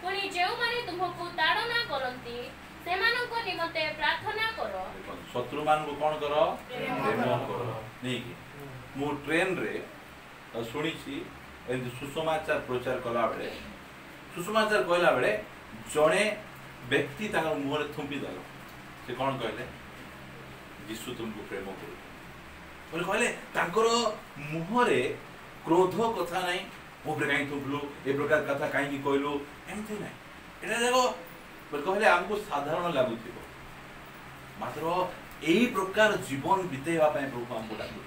पुनी जेउ माने तुमको ताड़ना करंती से मानको निमते प्रार्थना करो शत्रु मानको कोन करो प्रेम करो नहीं कि मु ट्रेन रे सुनी छी एंद सुसमाचार प्रचार कला बेले सुसमाचार कहला बेले जणे व्यक्ति ताकर मुह रे थुंपी दलो से कोन कहले यीशु तुमको प्रेम करो बोले कहले ताकर मुह रे क्रोध कथा नाही ओ प्रकार थुंपलु ए प्रकार कथा काई की कहलु एमथि नाही एटा देखो बोले कहले हमको साधारण लागुथिबो मात्र एई प्रकार जीवन बितेवा पय प्रभु हमको डाकु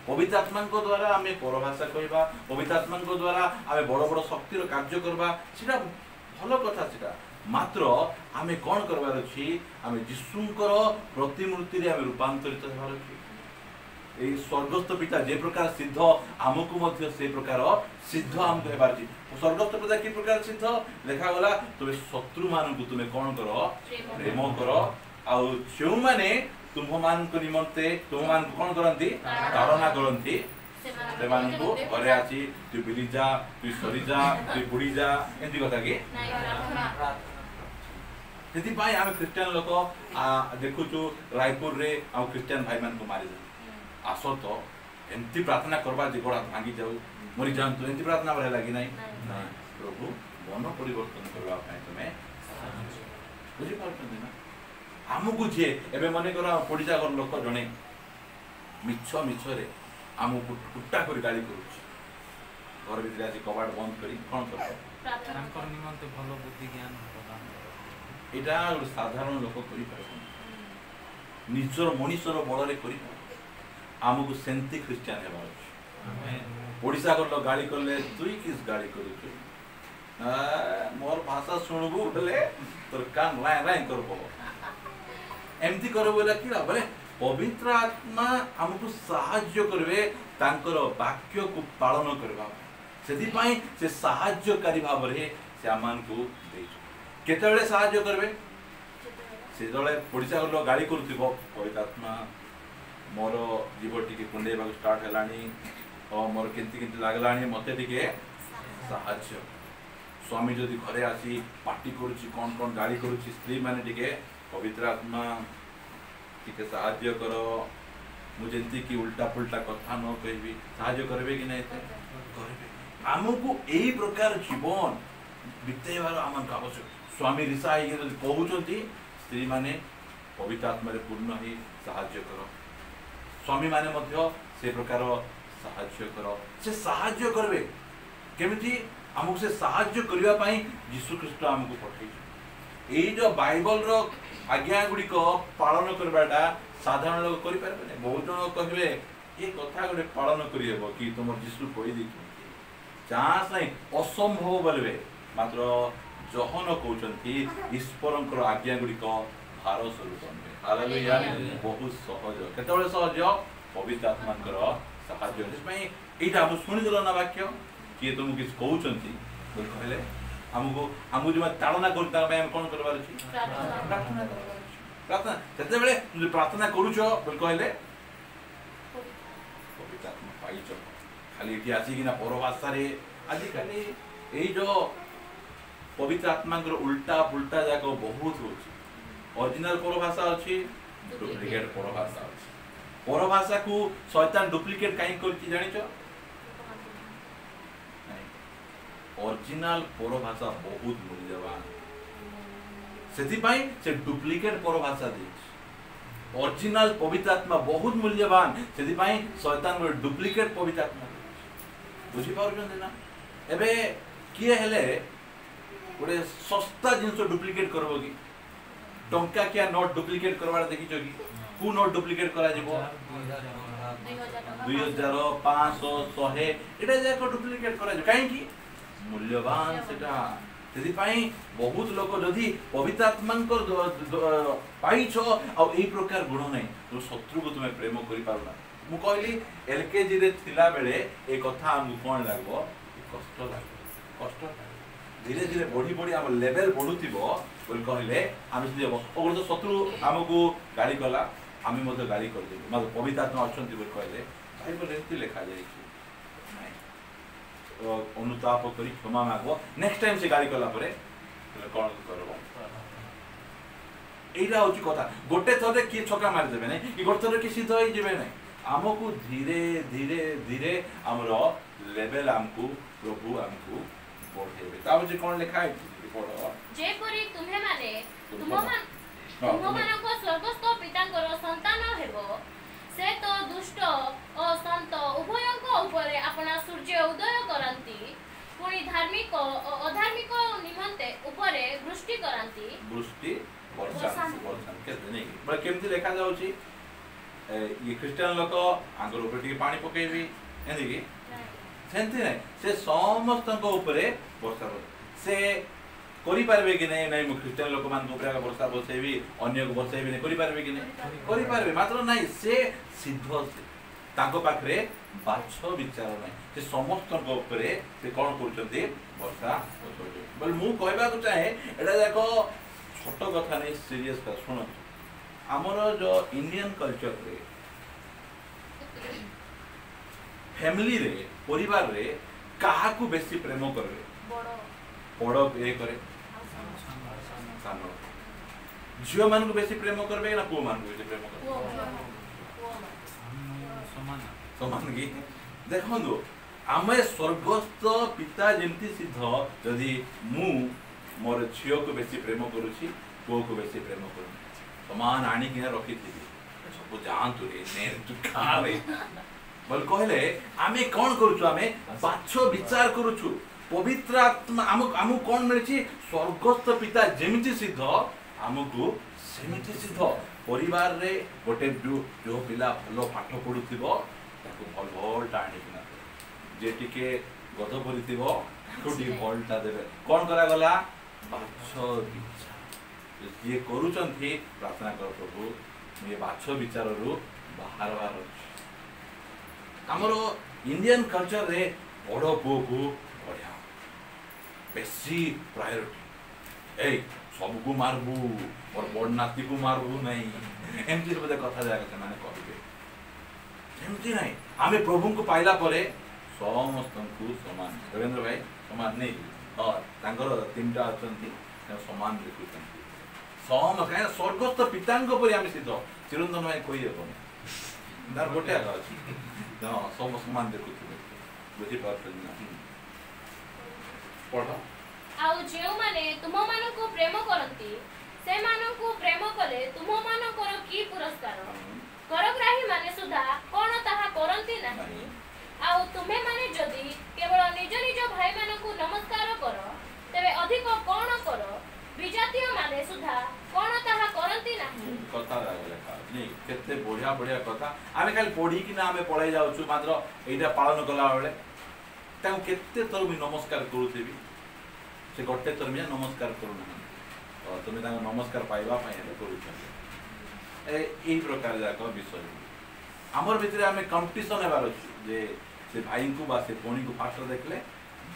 पवित्र आत्मा को द्वारा हमें परभाषा कहबा पवित्र आत्मा को द्वारा हमें बड़ बड़ शक्ति रो कार्य करबा सेटा भलो कथा सेटा मात्र हमें कोन करबार अछि हमें यीशुंकर प्रतिमूर्ति रे हमें रूपांतरित हेबार अछि ए स्वर्गस्थ पिता जे प्रकार सिद्ध हमकु मध्य से प्रकार सिद्ध हमकु हेबार अछि स्वर्गस्थ पिता की प्रकार सिद्ध लेखा गला तबे शत्रु मानकु तुमे कोन करो प्रेम करो आ जो माने तुम मान को निमंते तुम मान कोन करंती ताड़ना करंती से मान को घरे आसी तू बिली जा तू सरी जा तू बुडी जा एंती कथा की सेति पाई हम क्रिश्चियन लोक देखु छु रायपुर रे हम क्रिश्चियन भाई मान को मारि आसो तो एंती प्रार्थना करबा जे गोड़ा भांगी जाऊ मरि जान तो एंती प्रार्थना भले लागी नाही प्रभु मन परिवर्तन करबा पय तमे बुझी पारछन ना हमकु जे एबे मने करा पडिजा घर लोक जणे मिछ रे हमकु टुटा करी गाली करूछ घर भीतर आसी कबाड़ बंद करी कोन कर प्रार्थना कर निमंते भलो बुद्धि ज्ञान प्रदान कर एटा एक साधारण लोक करी पारछन निजर मनुष्यर बळ रे करी हमकु सेंती क्रिश्चियन हेबार आमेन पडिजा घर लोक गाली करले तुई किस गाली करू मोर भाषा सुनबू बोले तोर कान लाय लाय करबो एमती कर बोला कि बोले पवित्र आत्मा हमको साहाय्य करबे तांकर वाक्य को पालन करबा सेति पई से साहाय्यकारी भाव रे से आमान को देइ केतेबेले साहाय्य करबे से जळे पडिसा गलो गाड़ी करथिबो पवित्र आत्मा मोर जीव टिके कुंडेबा स्टार्ट हलानी और मोर केंती केंती लागलानी मते टिके साहाय्य स्वामी जदि घरे आसी पार्टी करूची कौन कौन गाड़ी करूची स्त्री माने टिके पवित्र आत्मा टिके साहाय्य करो मुझे कि उल्टा पुल्टा कथा न कहबी साहाय्य करबे कि नहीं करबे हमको एही प्रकार जीवन बितेबार आमन आवश्यक स्वामी ऋषा हे कहउचंती स्त्री माने पवित्र आत्मा रे पूर्ण ही साहाय्य करो स्वामी माने मध्य से प्रकार साहाय्य करो से साहाय्य करबे केमिति हमको से साहाय्य करिवा पई यीशु ख्रीष्ट हमको पठेइ एई जो बाइबल रो आज्ञा गुडी को पालन करबाटा साधारण लोग करि पारबे बहुत जन कहबे ए कथा गुडे पालन करि हेबो कि तुम यीशु कहि दै चांस नहीं असंभव बोलबे मात्र जहन कहउचंती ईश्वरंकर आज्ञा गुडी को भार स्वरूप हालेलुया बहुत सहज केतबेले सहज पवित्र आत्माकर साहाय्य इसमें एटा हम सुनि देलो ना वाक्य कि तुम किस कहउचंती बोल कहले हमको जो ताड़ना करता हम कौन करबार अछि प्रार्थना करबार अछि प्रार्थना जते बेले तुम प्रार्थना करूछो बोल कहले पवित्र आत्मा पाइछो खाली इति आसी कि ना परभाषा रे आजि खाली एई जो पवित्र आत्मा कर उल्टा पुल्टा जाको बहुत होछि ओरिजिनल परभाषा अछि डुप्लीकेट परभाषा अछि परभाषा को शैतान डुप्लीकेट काई करछि जानिछो ओरिजिनल परभाषा बहुत मूल्यवान सेति पई से डुप्लीकेट परभाषा देछि ओरिजिनल पवित्र आत्मा बहुत मूल्यवान सेति पई शैतान रो डुप्लीकेट पवित्र आत्मा बुझी पारुछन ना एबे किए हेले गोटे सस्ता जिंस डुप्लीकेट करबो कि टंका क्या नोट डुप्लीकेट करबार देखिछो कि कु नोट डुप्लीकेट करा जेबो 2000 500 100 एटा जाको डुप्लीकेट करा जे काहे कि मूल्यवान सेटा सेति पई बहुत लोक जदि पवित्र आत्मांकर पाइछो आ एई प्रकार गुण नै तो शत्रु को तुमे प्रेम करि पारुना मु कहली एलकेजी रे थिला बेले ए कथा हमु कोन लागबो कष्ट धीरे धीरे बढ़ी बढ़ी हम लेवल बढ़ुथिबो बोल कहले हम से देबो ओगर तो शत्रु हमको गाली कला हम मते गाली कर देबो मतलब पवित्र आत्मा अछंती बोल कहले बाइबल रे लिखा जाय कि अनुताप करी क्षमा मागो नेक्स्ट टाइम से गाली कला परे कोन करबो एइरा होची कथा गोटे थरे की छका मार देबे नै कि गोटे थरे की सिद्ध होई जेबे नै हमको धीरे धीरे धीरे हमरो लेवल हमको प्रभु हमको बढ़ेबे ताबे जे कोन लिखा है पढो जे परी तुम्हे माने तुममान को स्वर्गस्थ पितांकर संतान हेबो से तो दुष्ट और संत उभयंक ऊपर अपना सूर्य उदय करंती पुणी धार्मिक और अधार्मिक निमंते ऊपर वृष्टि करंती वृष्टि वर्षा के नहीं बड़ा केमती लेखा जाउची ये क्रिश्चियन लोक आंगर ऊपर टिके पानी पकेबी एंदी की सेंती नहीं से समस्त को ऊपर वर्षा से करि पारबे कि नहीं मु क्रिश्चियन लोक मान ऊपर वर्षा बसेबी अन्य को बसेबी नहीं करि पारबे कि नहीं करि पारबे मात्र नहीं से सिद्ध तांको पाखरे बाछ विचार नहीं से समस्त को ऊपर से कोन करचंती वर्षा बोल मु कहबा को चाहे एटा देखो छोट कथा नहीं सीरियस का सुनो हमर जो इंडियन कल्चर रे फैमिली रे परिवार रे काहा को बेसी प्रेम करबे बड़ ए करे सानो झियो मान को बेसी प्रेम करबे ना पुओ मान को बेसी प्रेम करबे समान की देखंदो आमे स्वर्गस्थ पिता जेंती सिद्ध यदि मु मोर झियो को बेसी प्रेम करूची पुओ को बेसी प्रेम करू समान आनी के रखी थी सब जानतु रे ने तू खा रे बोल कहले आमे कोन करूछु आमे बाछो विचार करूछु पवित्र आत्मा आमु कोन मिलछि स्वर्गस्थ पिता जेमिति सिद्ध आमको सेमिति सिद्ध परिवार रे गोटे जो पिला भलो पाठ पढुथिबो ताको भल भल टाणी किना जे टिके गध परिथिबो कोटी भलटा देबे कोन करा गला बाछ विचार ଯିଏ କରୁଛନ୍ତି ପ୍ରାର୍ଥନା କର ପ୍ରଭୁ ଏ ବାଛ ବିଚାରରୁ ବାହାରବାର ଆମର इंडियन कल्चर रे बड़ पुओ को बढ़िया बेसी प्रायोरिटी ए सबको मारबू और बड़ नाती को मारबू नहीं एमती बोले कथा जाएगा से माने कहबे एमती नहीं आमे प्रभु को पाइला परे समस्त को समान रविंद्र भाई समान नहीं और तांकर तीनटा अछंती समान देखुचंती सम काहे स्वर्गस्थ पितांग परि आमे सिद्ध चिरंतन भाई कोई हेबो दार गोटे आगा अछि हां सब समान देखुथिबे बुझि पारछन ना पढा आउ जेउ माने तुम मानो को प्रेम करंती से मानो को प्रेम कले तुम मानो कर की पुरस्कार करग्राही माने सुधा कोन ताहा करंती नाही आउ तुम्हे माने जदी केवल निज निज भाई मानो को नमस्कार करो तबे अधिक कोन करो विजातीय माने सुधा कोन ताहा करंती नाही कथा लागला नहीं केते बढ़िया बढ़िया कथा आमे खाली पढी कि ना आमे पढाई जाउछु मात्र एटा पालन कला बेले ताऊ केते तोर भी नमस्कार करूथेबी से गोटे तोर भी नमस्कार करू ना और तुमे ताऊ नमस्कार पाइबा पय हेले करूछ ए प्रकार जाक विषय हमर भितरे आमे कंपटीशन हेबार अछि जे से भाई को बा से कोणी को फास्ट देखले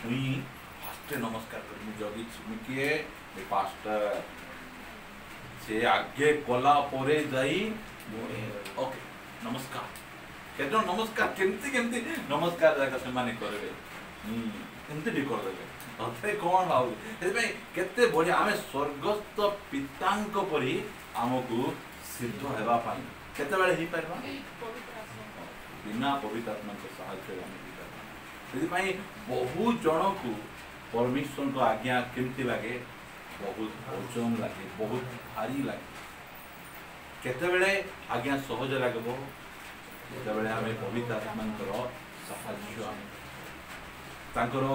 मुई फास्ट नमस्कार कर मु जगी छिके ए पास्टर से आगे कोला परे जाई ओके नमस्कार केजन नमस्कार केमती केमती नमस्कार जाका से माने करबे केमती डी कर देबे अथे कोन लाउ एबे केते बढ़िया आमे स्वर्गस्थ पितांक परि हमकु सिद्ध हेबा पाई केते बेले ही परबा बिना पवित्र आत्मा को सहायता हम पाई बहुत जन को परमेश्वर को आज्ञा केमती लागे बहुत ओजन लगे बहुत भारी लगे केते बेले आज्ञा सहज लागबो केते बेले हमें पवित्र आत्मांकर सहायता तांकर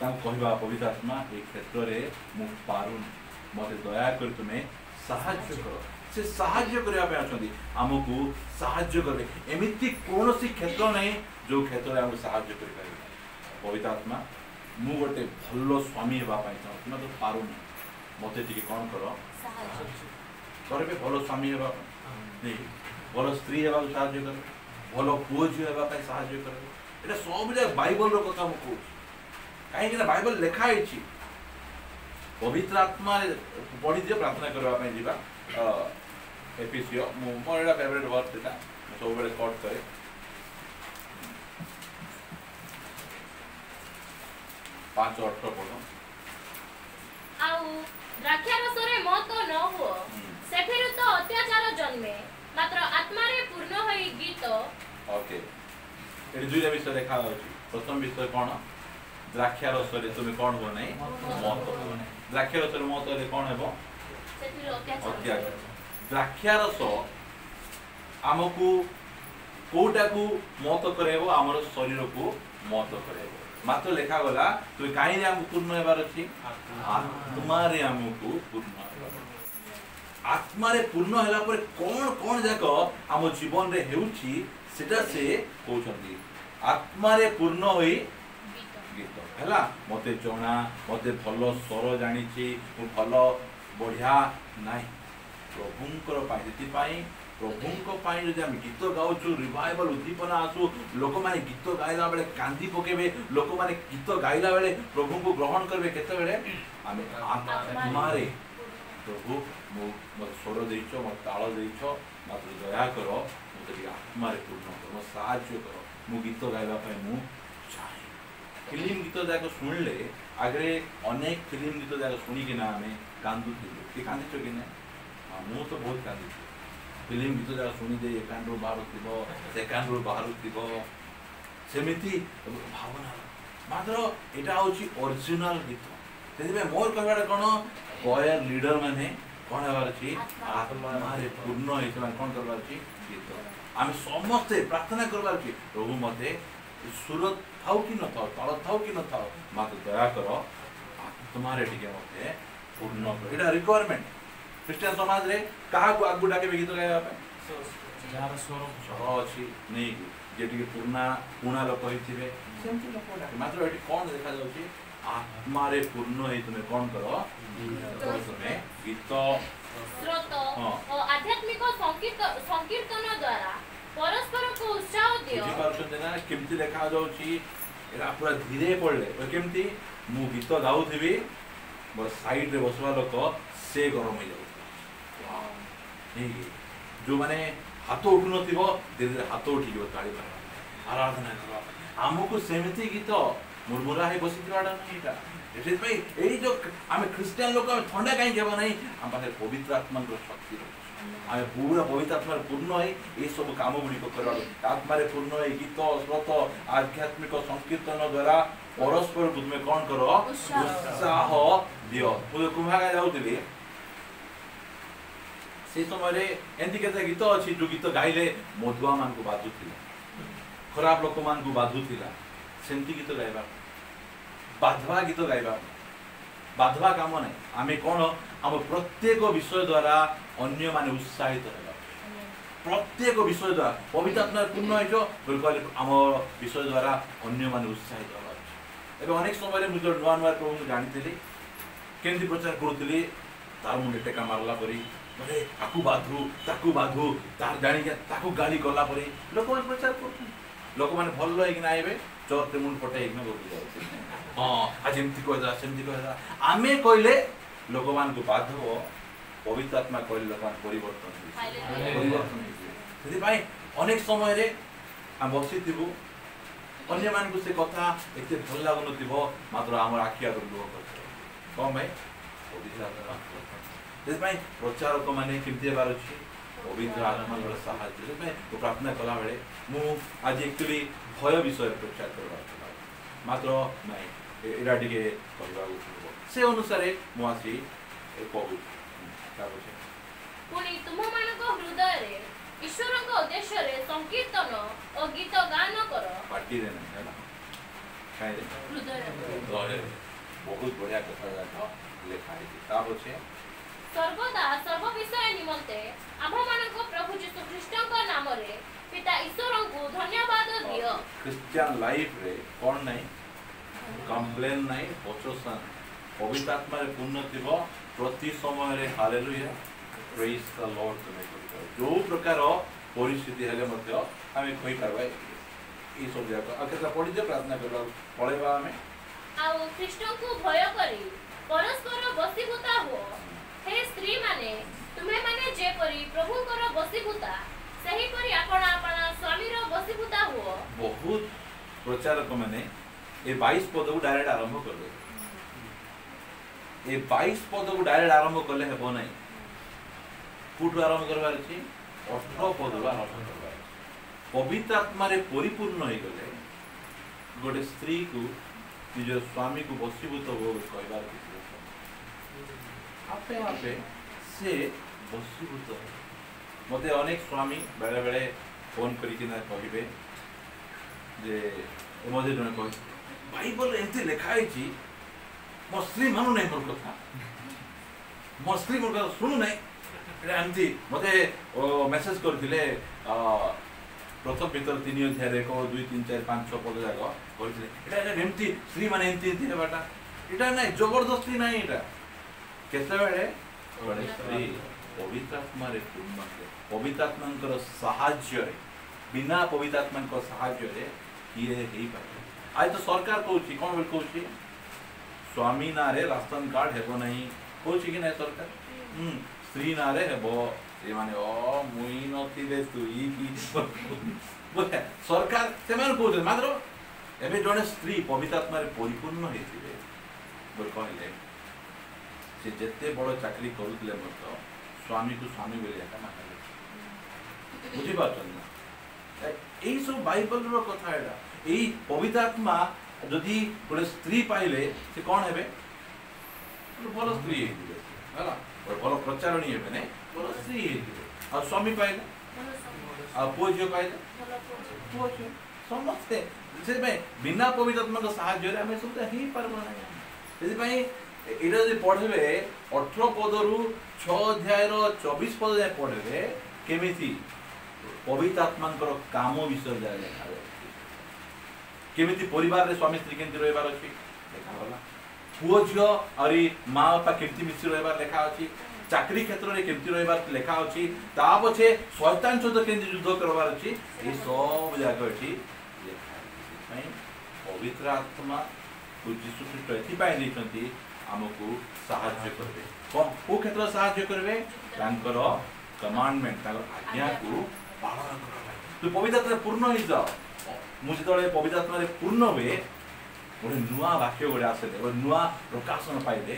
कहवा पवित्र आत्मा ए क्षेत्र रे मु पारुन मते दया कर तुमे सहायता करो से सहायता करबा पे अछंती हमकु सहायता करबे एमिति कोनोसी क्षेत्र नहीं जो क्षेत्र रे हम सहायता करि पारिबा पवित्र आत्मा मु गोटे भल्लो स्वामी हेबा पाई चाहू तो पारू मते टिके कोन करो करबे भलो स्वामी हेबा नहीं भलो स्त्री हेबा सहायता करबे भलो पुओ जी हेबा पाई सहायता करबे एटा सब जे बाइबल रो कथा मु कहू काहे कि बाइबल लिखा अछि पवित्र आत्मा पढ़ी जे प्रार्थना करबा पाई जीवा एफिसियो मोर एटा फेवरेट वर्ड था सब बेले कोट करे 5:18 पढ़ो आउ द्राक्षारसरे मत न हो सेठिरु तो अत्याचार जन्मे मात्र आत्मा रे पूर्ण होई गीत ओके एडी दुईटा विषय देखा अछि प्रथम विषय कोन द्राक्षारसरे तुमे कोन हो नै मत हो नै द्राक्षारसरे मत ले कोन हेबो सेठिरु अत्याचार द्राक्षारस हमकु कोटा को मत करेबो हमर शरीर को मत करेबो मात्र लेखा गला तो काई रे हम पूर्ण हेबार अछि आत्मा रे हमकु पूर्ण आत्मा रे पूर्ण होला पर कोन कोन जाको हम जीवन रे हेउछि सेटा से कहउछंती आत्मा रे पूर्ण होई गीत हला मते जणा मते भलो स्वर जानिछि मु भलो बढ़िया नाही प्रभुंकर पाइति पाई प्रभुंको पाई जदि हम गीत गाउछु रिवाइवल उद्दीपना आसु लोक माने गीत गाइला बेले कांदी पकेबे लोक माने गीत गाइला बेले प्रभु को ग्रहण करबे केते बेले आमे आत्मा रे प्रभु मो स्वर देइछो मो ताଳ देइछो मात्र दया करो मते आत्मा रे पूर्ण करो साहाय्य करो मु गीत गाइला पाई मु चाहे फिल्म गीत जाको सुनले आगरे अनेक फिल्म गीत जाको सुनी कि ना हमें कांदु थिलु कि कांदिछो कि ना मु तो बहुत कांदी फिल्म गीत जरा सुनी दे एकांडो बाहर थिबो सेकांडो बाहर थिबो सेमिति भावना मात्र एटा होची ओरिजिनल गीत तेबे मोर कहबार कोन कोयर लीडर माने कोन हेबार छी आत्मा रे पूर्ण हेतु मान कोन करबार छी गीत हम समस्त प्रार्थना करबार छी प्रभु मते सुरत थाउ कि न थाउ ताळ थाउ कि न थाउ मात्र दया करो आत्मा रे टिके मते पूर्ण एटा रिक्वायरमेंट क्रिश्चियन समाज रे कहा को आगु डाके गीत गाया पे जार स्वर अछि नै जे टिके पुना लोक होइथिबे सेमति लोक डाके मात्र एटी कोन देखा जाउछि आत्मा रे पूर्ण हेतु में कोन करो तुमे गीत स्रोत हाँ। और आध्यात्मिक संकीर्तन द्वारा परस्पर को उत्साह दियो बुझी पारुछन्ते ना केमती लेखा जाउची एरा पूरा धीरे पड़ले केमती मु गीत गाउथिबी मोर साइड रे बसवा लोक से गरम हो जाउ जो माने हाथ उठु नथिबो धीरे धीरे हाथ उठी जो ताली मार आराधना करो हमको सेमती गीत मुरमुरा हे बसिथिबाडा नहीं एटा एसे भाई एई जो आमे क्रिश्चियन लोक ठंडा काई जेबो नहीं हम पाखे पवित्र आत्मा को शक्ति आमे पूरा पवित्र आत्मा पूर्ण है ये सब काम गुडी को करबा आत्मा रे पूर्ण है गीत स्रोत आध्यात्मिक संकीर्तन द्वारा परस्पर तुमे कोन करो उत्साह दियो मु कुम्हागा जाउतली से समय रे एंती केते गीत अछि जो गीत गाइले मधुआ मान को बाजुथिला खराब लोक मान को बाजुथिला सेंती गीत गाइबा बाधवा गीत गाइबा बाधवा काम नहीं आमे कोन हम प्रत्येक विषय द्वारा अन्य माने उत्साहित हेबा प्रत्येक विषय द्वारा पवित्र आत्मा पूर्ण है जो बिल्कुल हम विषय द्वारा अन्य माने उत्साहित हेबा एबे अनेक समय रे मु जो नुवा नुवा प्रभु जानिथिली केंदी प्रचार करूथिली तार मुंडे टेका मारला परी अरे ताकू बाधु तार जानी के ताकू गाली गला परी लोक मन प्रचार करथि लोक माने भल होई कि ना आइबे चोरते मुंड पटे इग्नो बोली जाउ हां आज एमती कहदा सेमती कहदा आमे कहले लोक मान को बाधो पवित्र आत्मा कहले लोक मान परिवर्तन सेति भाई अनेक समय रे हम बसिथिबु अन्य मान को से कथा एते भल लागु नथिबो मात्र हमर आखिया रो लोक करथि कोन भाई पवित्र आत्मा सेति भाई प्रचारक माने केमती हेबार अछि पवित्र आत्मा रो सहायता सेति भाई प्रार्थना कला बेले मु आज एक्चुअली भय विषय प्रचार करबा मात्र नहीं एरा टिके कहबा से अनुसार मु आसी कहू ताबे पुनी तुम मानको हृदय रे ईश्वर को उद्देश्य रे संकीर्तन और गीत गान करो पार्टी रे नहीं है ना काहे रे हृदय रे बहुत बढ़िया कथा जाता लिखा है ताबे सर्वदा सर्व विषय निमंते आम मानको प्रभु यीशु ख्रीष्ट को नाम रे पिता ईश्वर को धन्यवाद दियो क्रिश्चियन लाइफ रे कोन नहीं कंप्लेन नहीं पचोसन पवित्र आत्मा रे पूर्ण थिबो प्रति समय रे हालेलुया प्रेज द लॉर्ड तुमे करियो जो प्रकार परिस्थिति हेले मध्य हमें कोई करबा ई सब जाक अकेला पड़ी जे प्रार्थना करबा पळेबा हमें आउ ख्रीष्ट को भय करी परस्पर बसीभूता हो हे स्त्री माने तुमे माने जे परी प्रभु कर बसीभूता सही परी आपण आपण स्वामी रो बसीभूता हो बहुत प्रचारक माने ए 22 पद को डायरेक्ट आरंभ कर दे ए 22 पद को डायरेक्ट आरंभ करले हेबो नै फुट आरंभ करबार छी 18 पद को आरंभ करबार पवित्र आत्मा रे परिपूर्ण होई गले गोटे स्त्री को निज स्वामी को बसीभूत हो कहबार आपे आपे से बसीभूत मते अनेक स्वामी बेले बेले फोन करिके ना कहिबे जे मते जने कहि बाइबल एते लिखा है जी मुस्लिम मानु नै मोर कथा मुस्लिम मोर कथा सुनु नै एटा एमती मते ओ मेसेज करथिले प्रथम भीतर 3 अध्याय रे को 2 3 4 5 6 पद जाको करथिले एटा एमती श्री माने एमती एमती हेबाटा एटा नै जबरदस्ती नै एटा केते बेले बडे स्त्री पवित्र आत्मा रे पूर्ण पवित्र आत्मा साहाय्य बिना पवित्र आत्मा साहाय्य रे किए हेई पाए आज तो सरकार कहूँ कौन बोल कहूँ स्वामी ना रे राशन कार्ड हेबो नहीं कहूँ कि नहीं सरकार स्त्री ना रे हेबो ये माने ओ मुई नथिले तुई की बोले सरकार से मान कहूँ मात्र एबे जने स्त्री पवित्र आत्मा रे परिपूर्ण हेतिबे बोल कहले से जत्ते बड़ चाकरी करूतले मत स्वामी को स्वामी बोले एका माने बुझी पाछन ना एई सब बाइबल रो कथा एडा एई पवित्र आत्मा जदि गोटे स्त्री पाइले से कौन हेबे भल स्त्री हेतिबे हला भल प्रचारणी हेबे नै भल स्त्री हेतिबे आ स्वामी पाइले आ पोजियो पाइले भल पोजियो समस्ते से भाई बिना पवित्र आत्मा का सहाय्य रे हमें सब ही परबो नै एदि भाई एटा जे पढबे 18 पद रु 6 अध्याय रो 24 पद जाय पढबे केमिति पवित्र आत्मा काम विषय जाय लिखा केमिति परिवार रे स्वामी स्त्री केंद्र रहबार अछि देखा होला पुओ झील और माँ बापा केमती मिसी रहा लेखा अच्छी चाकरी क्षेत्र में केमती रहा लेखा अच्छी ता पछे शैतान सहित केमती युद्ध करवार अच्छी ये सब जगह ये लेखा पवित्र आत्मा यीशु ख्रीष्ट एथिपाई देइछंती हमकु सहाय्य करबे को क्षेत्र सहाय्य करबे तांकर कमांडमेंट तांकर आज्ञा को पालन करबे तू पवित्र आत्मा पूर्ण हो जाओ मु जेतले पवित्र आत्मा रे पूर्ण हुए गोटे नुआ वाक्य गोटे आसले गोटे नुआ प्रकाशन पाइले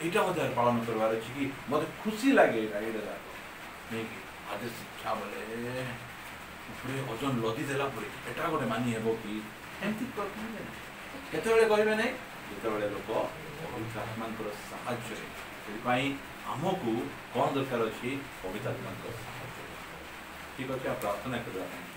एटा मते पालन करबार अछि कि मते खुशी लागे एटा नहीं कि आज शिक्षा बोले ऊपरे ओजन लदी देला परे एटा गोटे मानी हेबो कि एंती प्रकार केतेबेले कहबे नै जेतेबेले लोक पवित्र आत्मांकर साहाय्य से आमको कौन दरकार अच्छी पवित्र आत्मा साहाय्य ठीक अच्छे प्रार्थना करवा